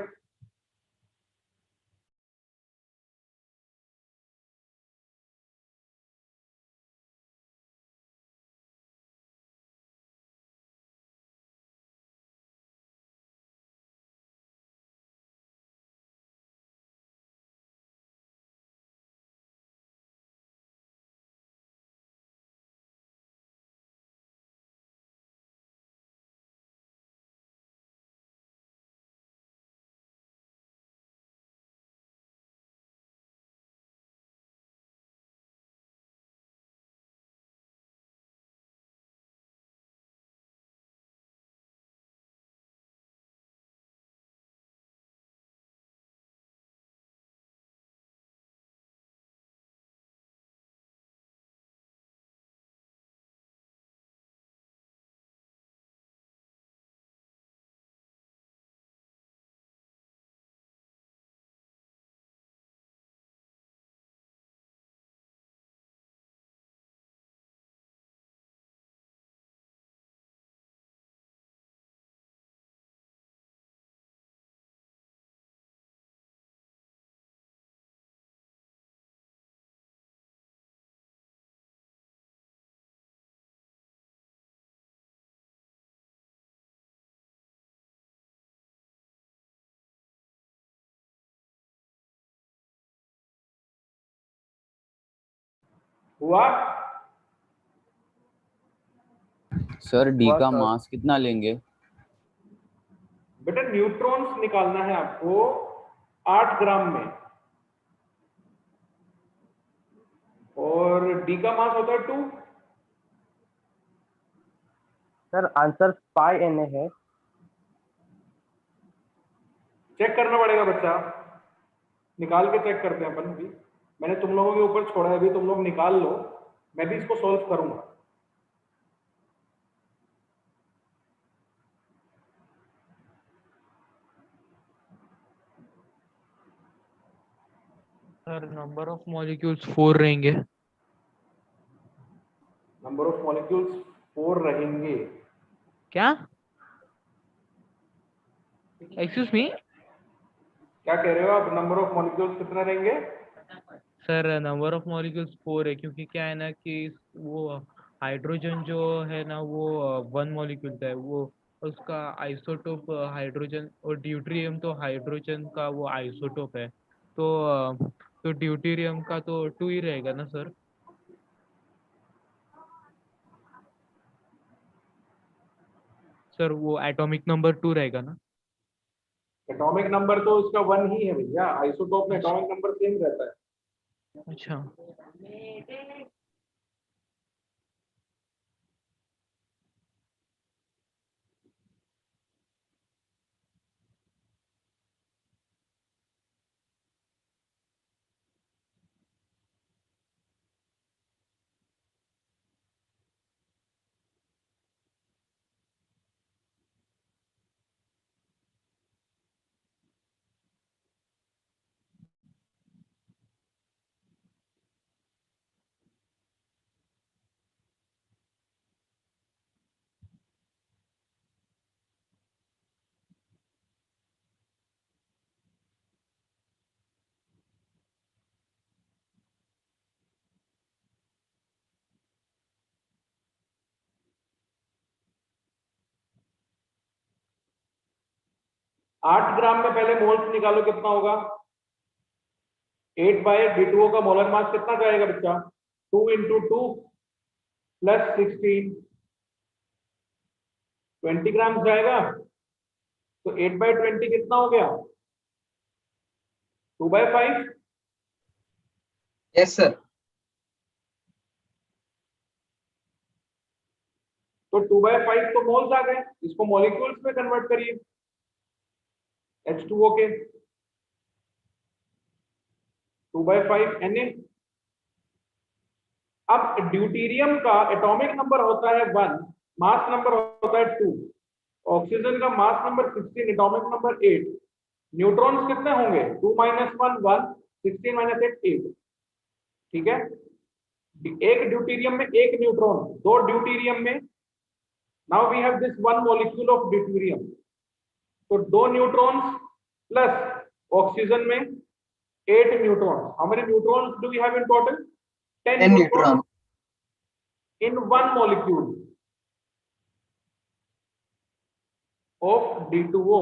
B: हुआ?
E: सर डी
G: हुआ
E: का
G: सर।
E: मास कितना लेंगे?
B: बेटा न्यूट्रॉन्स निकालना है आपको 8 ग्राम में, और डी का मास होता है 2।
G: सर आंसर 5 Na है।
B: चेक करना पड़ेगा बच्चा, निकाल के चेक करते हैं अपन भी। मैंने तुम लोगों के ऊपर छोड़ा है, अभी तुम लोग निकाल लो, मैं भी इसको सॉल्व करूंगा।
A: सर नंबर ऑफ मॉलिक्यूल्स 4 रहेंगे।
B: नंबर ऑफ मॉलिक्यूल्स 4 रहेंगे।
A: क्या? एक्सक्यूज मी
B: क्या कह रहे हो आप? नंबर ऑफ मॉलिक्यूल्स कितना रहेंगे?
A: सर, नंबर ऑफ मॉलिक्यूल्स 4 है, क्योंकि क्या है ना कि वो हाइड्रोजन जो है ना वो 1 मॉलिक्यूल का है, वो उसका आइसोटोप हाइड्रोजन, और ड्यूटेरियम तो हाइड्रोजन का वो आइसोटोप है। तो ड्यूटेरियम का तो 2 ही रहेगा ना सर? सर वो एटॉमिक नंबर 2 रहेगा ना?
B: एटॉमिक नंबर तो इसका 1 ही है भैया, आइसोटोप में एटॉमिक नंबर सेम रहता है।
A: अच्छा।
B: 8 ग्राम में पहले मोल्स निकालो, कितना होगा? 8 बाय D2O का मोलर मास कितना जाएगा बच्चा? 2 इंटू 2 प्लस 16, 20 ग्राम जाएगा। तो 8 बाय 20 कितना हो गया? 2 बाय 5।
F: Yes sir.
B: तो 2 बाय 5 तो मोल्स आ गए, इसको मॉलिक्यूल्स में कन्वर्ट करिए H2O के। 2 बाय 5 Na। अब ड्यूटीरियम का एटॉमिक नंबर होता है 1, मास नंबर होता है 2, ऑक्सीजन का mass number 16, atomic number 8। Neutrons कितने होंगे? 2 माइनस 1 1, 16 माइनस 8 8। ठीक है, एक ड्यूटीरियम में एक न्यूट्रॉन, दो ड्यूटीरियम में, now we have this one molecule of deuterium. तो 2 न्यूट्रॉन्स प्लस ऑक्सीजन में 8 neutrons. How many neutrons do we have in total? 10
F: 10
B: neutrons
F: neutron.
B: in one molecule of D2O,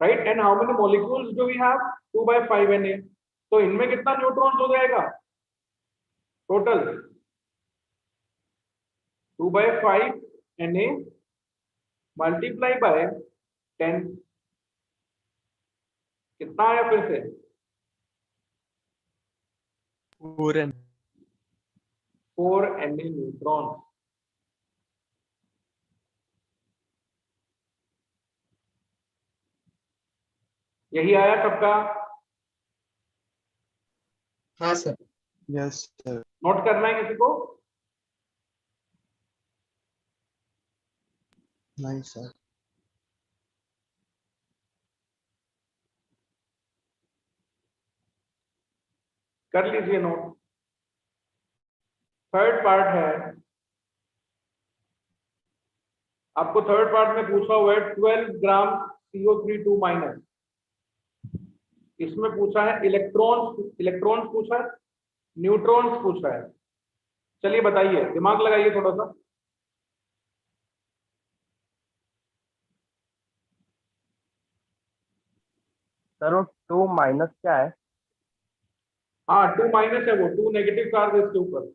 B: right? And how many molecules do we have? 2 by 5 Na। तो इनमें कितना neutrons हो जाएगा total? 2 by 5 Na multiply by 10। कितना आया फिर से? 4 Na neutron. यही आया सबका?
F: हाँ सर।
C: Yes sir.
B: नोट करना है किसी को?
C: नहीं सर।
B: कर लीजिए नोट। थर्ड पार्ट है, आपको थर्ड पार्ट में पूछा हुआ है 12 ग्राम CO3 माइनस। इसमें पूछा है इलेक्ट्रॉन्स पूछा है, न्यूट्रॉन्स पूछा है। चलिए बताइए, दिमाग लगाइए थोड़ा सा।
G: सर वो 2 माइनस क्या है?
B: हाँ 2 माइनस है, वो 2 नेगेटिव चार्ज है इसके ऊपर।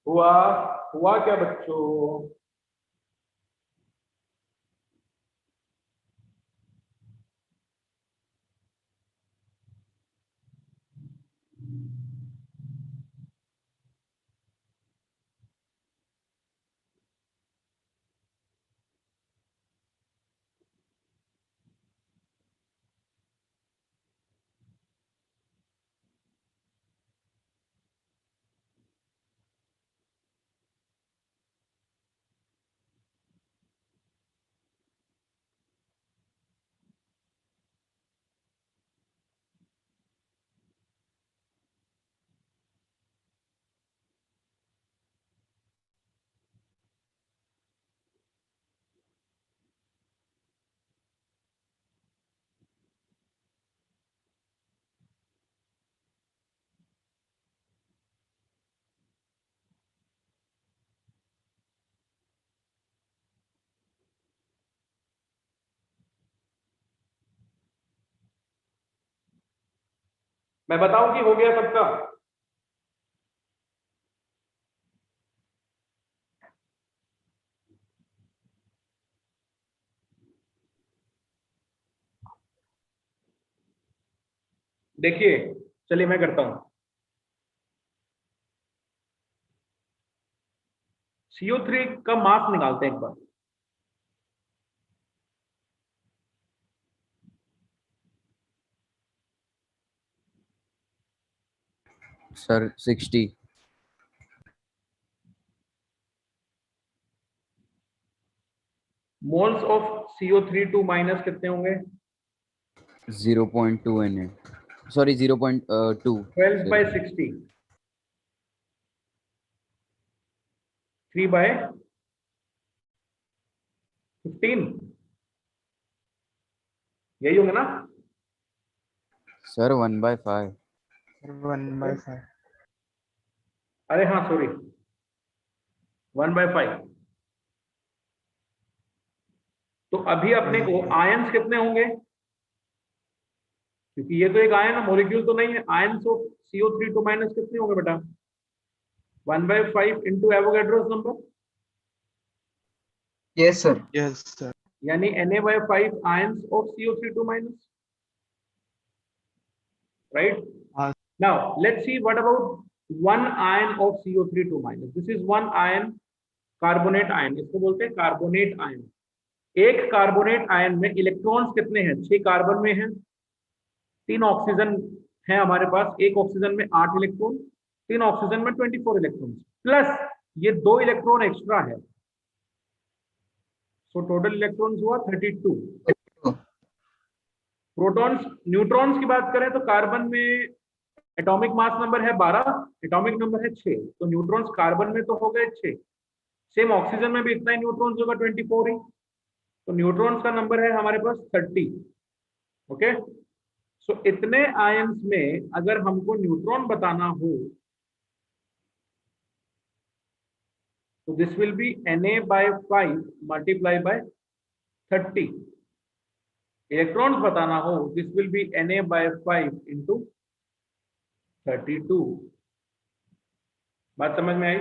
B: हुआ हुआ क्या बच्चों? मैं बताऊं कि हो गया सबका? देखिए, चलिए मैं करता हूं। CO3 का मास निकालते हैं एक बार।
E: Sir 60।
B: Moles of CO3 2 minus कितने होंगे?
E: 0.2 Na, सॉरी 0.2
B: 12 by 60, 3 by 15, यही होंगे ना?
E: सर 1/5।
C: 1/5.
B: अरे हाँ सॉरी, 1/5। तो अभी अपने को आयंस कितने होंगे? क्योंकि ये तो एक आयन है, मॉलिक्यूल तो नहीं है। आयंस ऑफ CO3 2 माइनस कितने होंगे बेटा? 1/5 into Avogadro's number,
F: Yes, sir.
C: Yes, sir.
B: यानी Na/5 ions of CO3 2 minus, right?
C: हाँ.
B: Now let's see what about 1 ion of CO3 2 minus. This is 1 ion carbonate ion, इसको बोलते हैं carbonate ion. एक carbonate ion में electrons कितने हैं? 6 carbon में हैं, 3 ऑक्सीजन है हमारे पास, एक ऑक्सीजन में 8 इलेक्ट्रॉन, 3 ऑक्सीजन में 24 इलेक्ट्रॉन, प्लस ये 2 इलेक्ट्रॉन एक्स्ट्रा है, सो टोटल इलेक्ट्रॉन्स हुआ 32। प्रोटॉन्स, न्यूट्रॉन्स की बात करें तो कार्बन में एटॉमिक मास नंबर है 12, एटॉमिक नंबर है 6, तो न्यूट्रॉन्स कार्बन में तो हो गए 6, सेम ऑक्सीजन में भी इतना ही न्यूट्रॉन्स होगा 24 ही, तो न्यूट्रॉन्स का नंबर है हमारे पास 30। ओके, सो इतने आयंस में अगर हमको न्यूट्रॉन बताना हो तो this will be Na/5 multiply by 30। Electrons बताना हो this will be Na/5 into 32। बात समझ में आई?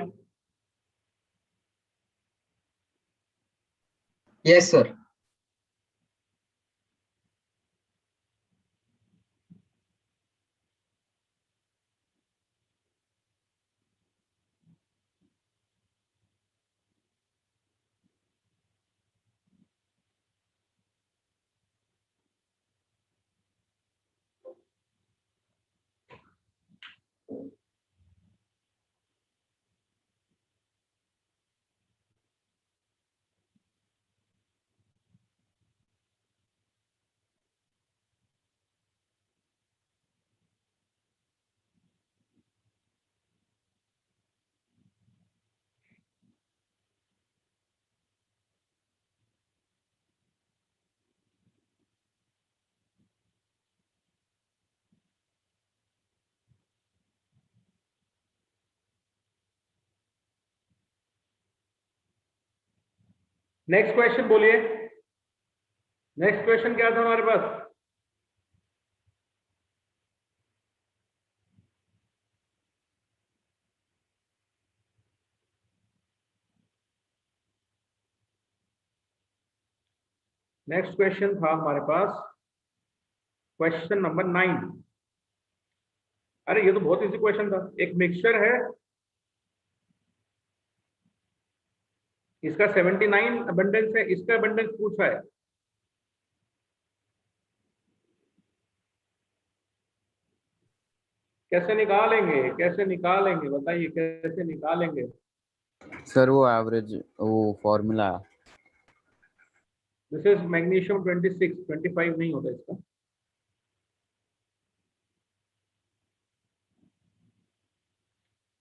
F: Yes, sir.
B: नेक्स्ट क्वेश्चन बोलिए, नेक्स्ट क्वेश्चन क्या था हमारे पास? नेक्स्ट क्वेश्चन था हमारे पास क्वेश्चन नंबर 9। अरे ये तो बहुत इजी क्वेश्चन था। एक मिक्सचर है, इसका 79 अबंडेंस है, इसका अबंडेंस पूछा है। कैसे निकालेंगे, कैसे निकालेंगे बताइए, कैसे निकालेंगे?
E: सर वो एवरेज वो फॉर्मूला
B: दिस इज मैग्नीशियम 26, 25 नहीं होता इसका।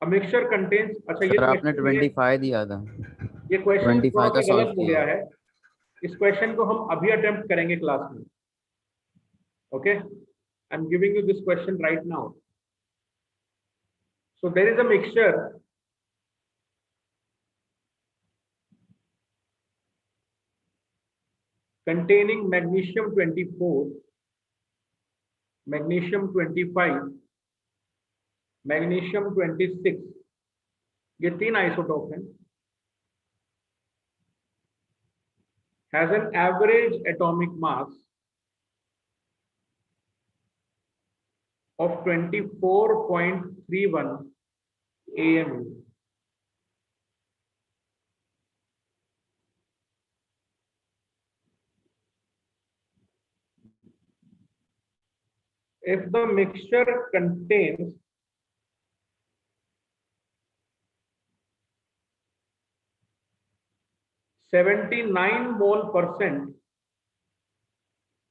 B: A mixture contains, अच्छा ये
E: सर आपने
B: क्वेश्चन
E: 25 दिया था,
B: ये क्वेश्चन
E: 25
B: थोड़ा
E: का
B: सा
E: सॉल्व
B: गलत हो
E: किया।
B: गया है। इस क्वेश्चन को हम अभी अटेम्प्ट करेंगे क्लास में। Okay, I am giving you this question right now. So there is a mixture containing magnesium 24, magnesium 25, magnesium 26, ये 3 आइसोटोप हैं, has an average atomic mass of 24.31 AMU. If the mixture contains 79 mole percent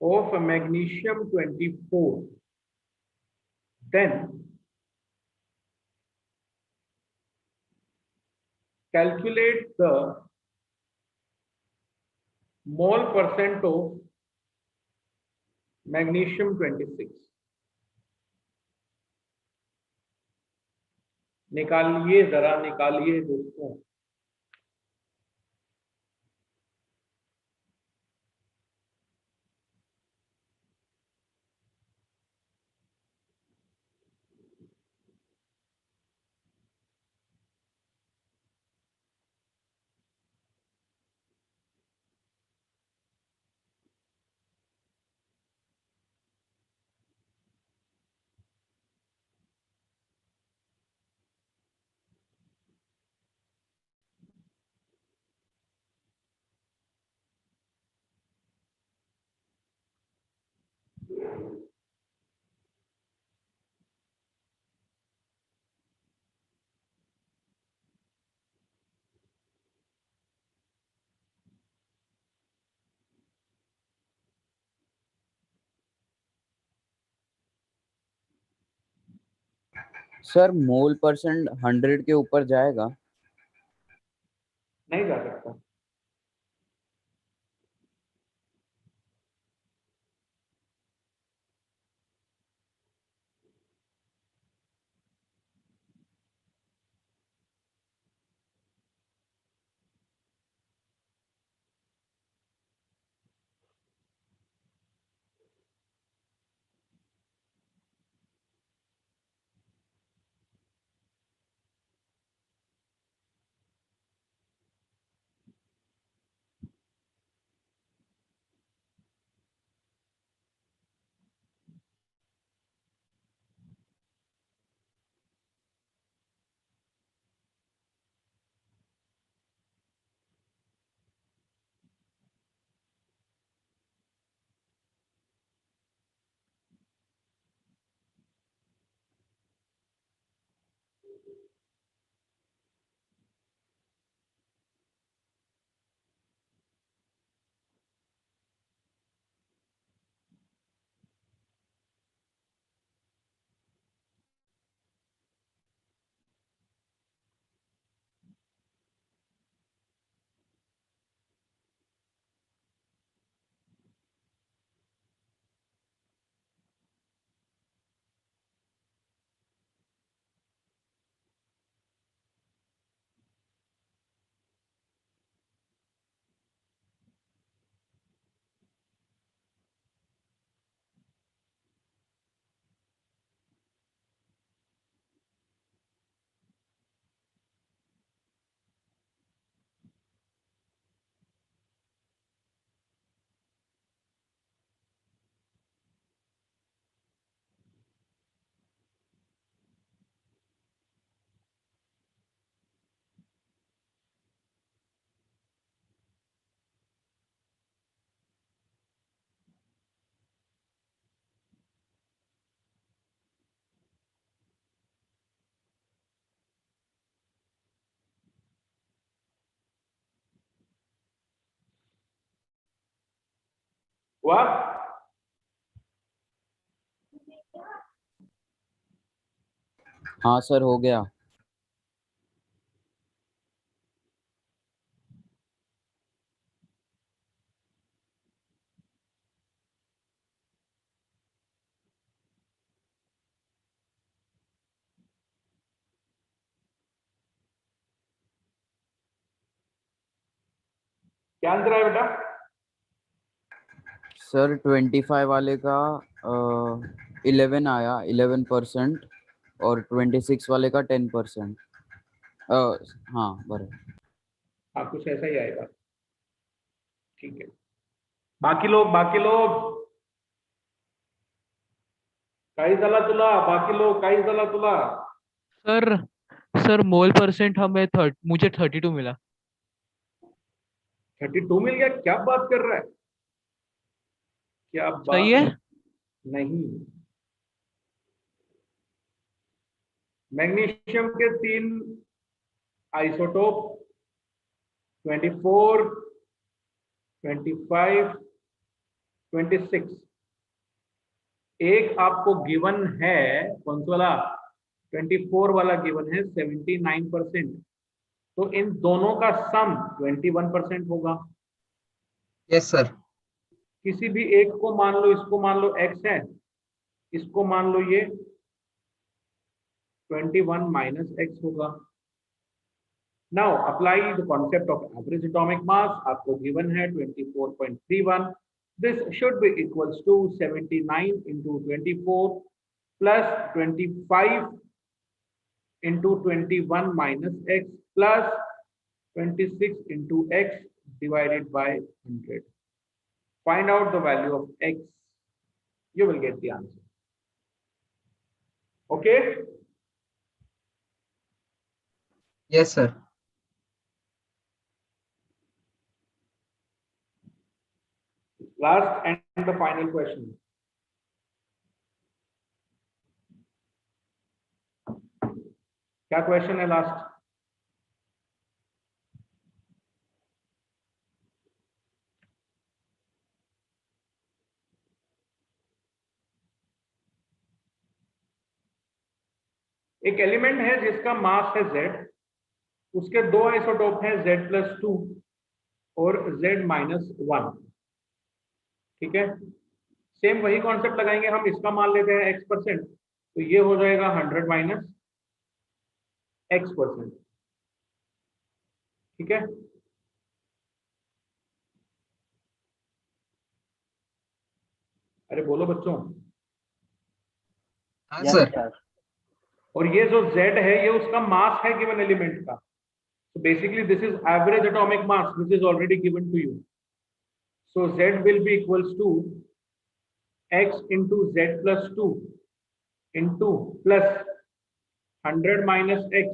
B: of magnesium 24, then calculate the mole percent of magnesium 26। निकालिए जरा, निकालिए दोस्तों।
E: Sir मोल percent 100 के ऊपर जाएगा?
B: नहीं जा सकता। हुआ?
E: हाँ सर हो गया।
B: क्या आंसर है बेटा?
E: सर 25 वाले का 11 आया, 11%, और 26 वाले का 10%। हाँ बराबर।
B: हाँ, कुछ ऐसा ही आएगा। ठीक है। बाकी लोग काही झाला तुला? बाकी लोग काही झाला तुला?
A: सर सर मोल परसेंट हमें मुझे 32 मिला।
B: 32 मिल गया? क्या बात कर रहा है? क्या
A: सही
B: बात?
A: है।
B: नहीं, मैग्नीशियम के 3 आइसोटोप 24, 25, 26, एक आपको गिवन है। कौन सा वाला? 24 वाला गिवन है 79%। तो इन दोनों का सम 21% होगा।
F: Yes sir.
B: किसी भी एक को मान लो, इसको मान लो x है, इसको मान लो ये 21 माइनस x होगा। Now apply the concept of average atomic mass. आपको गिवन है 24.31। This should be equals to 79 into 24 plus 25 into 21 minus x plus 26 into x divided by 100. Find out the value of x. You will get the answer. Okay?
F: Yes sir.
B: Last and the final question. क्या question है last? एक element है जिसका मास है z, उसके दो isotope हैं z+2 और z-1, ठीक है। सेम वही कॉन्सेप्ट लगाएंगे हम, इसका मान लेते हैं x%, तो ये हो जाएगा 100 माइनस x%, ठीक है। अरे बोलो बच्चों।
F: हाँ
G: Yes,
F: सर।
G: sir.
B: और ये जो z है ये उसका मास है गिवन एलिमेंट का, so basically this is average atomic mass which is already given to you, so z will be equals to x into z+2 into plus 100 minus x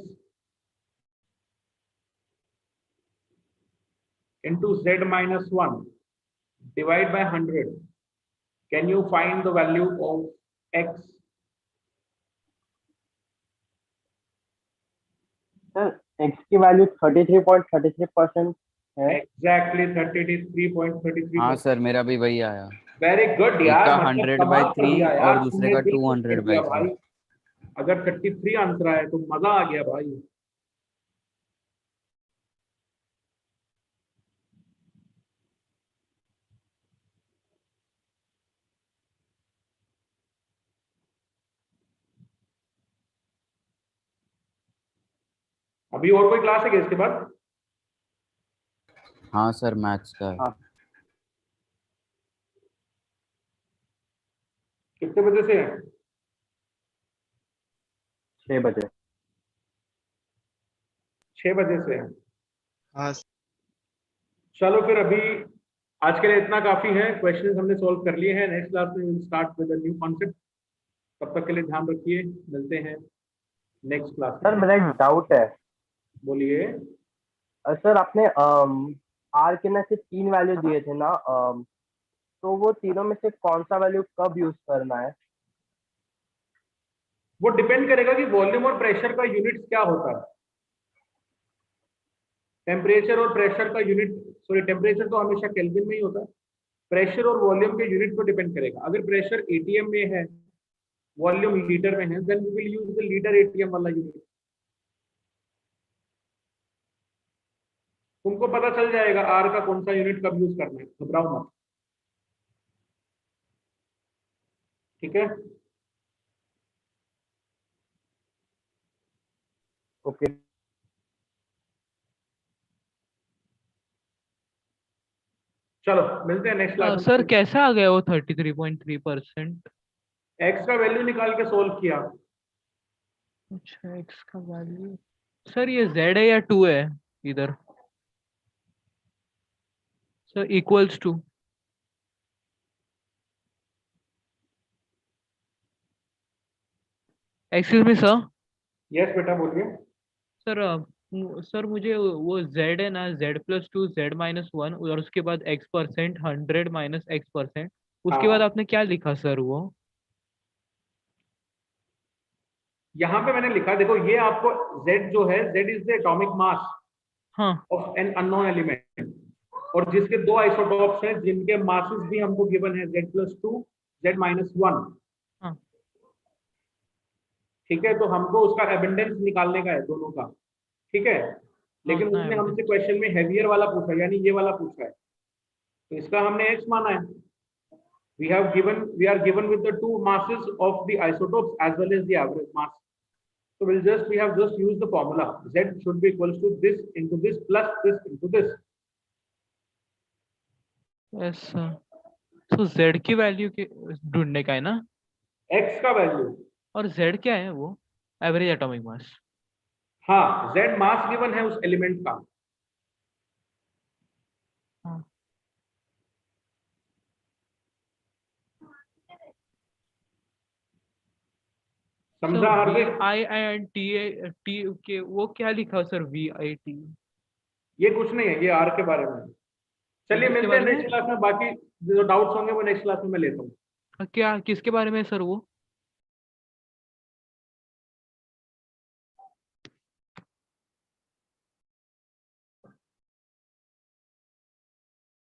B: into z-1 divide by 100. Can you find the value of x?
G: Sir, x की value 33.33% है।
B: Exactly 33.33.
E: हाँ sir, मेरा भी वही आया।
B: Very good
E: एक
B: यार,
E: का
B: मतलब
E: 100/3
B: कमाल कर दिया यार
E: और दूसरे
B: तुमने,
E: का
B: बिल्कुल कर दिया
E: 200/3।
B: भाई। अगर 33 आंसर आया तो मजा आ गया भाई। अभी और कोई क्लास है क्या इसके बाद?
E: हाँ सर, मैथ्स का है।
G: हाँ।
B: कितने बजे से है?
G: 6 बजे।
B: 6 बजे से है।
C: हाँ
B: चलो फिर अभी आज के लिए इतना काफी है, क्वेश्चंस हमने सॉल्व कर लिए हैं। नेक्स्ट क्लास में will start with a new concept. तब तक के लिए ध्यान रखिए, मिलते हैं नेक्स्ट क्लास
G: सर
B: में।
G: मेरा एक डाउट है।
B: बोलिए।
G: सर आपने आर के में से 3 वैल्यू दिए थे ना, तो वो तीनों में से कौन सा वैल्यू कब यूज करना है?
B: वो डिपेंड करेगा कि वॉल्यूम और प्रेशर का यूनिट क्या होता है। टेम्परेचर और प्रेशर का यूनिट, सॉरी टेम्परेचर तो हमेशा केल्विन में ही होता है, प्रेशर और वॉल्यूम के यूनिट पर डिपेंड करेगा। अगर प्रेशर एटीएम में है, वॉल्यूम लीटर में है, then we will use the litre ATM वाला यूनिट। तुमको पता चल जाएगा आर का कौन सा यूनिट कब यूज करना है, घबराओ मत, ठीक है।
G: ओके।
B: चलो मिलते हैं नेक्स्ट क्लास
A: सर
B: में।
A: कैसे आ गया वो 33.3%?
B: एक्स का वैल्यू निकाल के सोल्व किया।
A: अच्छा, एक्स का वैल्यू। सर ये जेड है या 2 है इधर? Sir equals to. Excuse me sir.
B: Yes बेटा बोलिए।
A: सर सर मुझे वो z है ना, z+2 z-1 और उसके बाद x%, 100 माइनस x%, उसके बाद
B: हाँ,
A: आपने क्या लिखा सर वो?
B: यहाँ पे मैंने लिखा, देखो ये आपको z जो है, z is the atomic mass
A: हाँ
B: ऑफ एन अननोन एलिमेंट, और जिसके दो आइसोटॉप्स हैं जिनके मासेस भी हमको गिवन है, z+2 z-1,
A: हाँ
B: ठीक है। तो हमको उसका एबंडेंस निकालने का है दोनों का, ठीक है। लेकिन
A: हाँ
B: उसने हमसे
A: evidence।
B: क्वेश्चन में हैवियर वाला पूछा, यानी ये वाला पूछा है, तो इसका हमने x माना है। we are given with the two masses of the isotopes as well as the average mass, so we have just used the formula, z should be equals to this into this plus this into this।
A: Yes sir. तो z की value के ढूंढने का है ना,
B: x का value,
A: और z क्या है वो? एवरेज एटॉमिक मास।
B: हाँ z मास गिवन है उस एलिमेंट का।
A: हाँ
B: समझा
A: सर
B: हार्दिक?
A: VIT के वो क्या लिखा सर, VIT?
B: ये कुछ नहीं है, ये आर के बारे में। चलिए
A: किसके
B: मिलते हैं
A: बारे में?
B: नेक्स्ट क्लास में, बाकी जो डाउट्स होंगे वो नेक्स्ट क्लास में मैं लेता हूँ।
A: क्या किसके बारे में सर वो?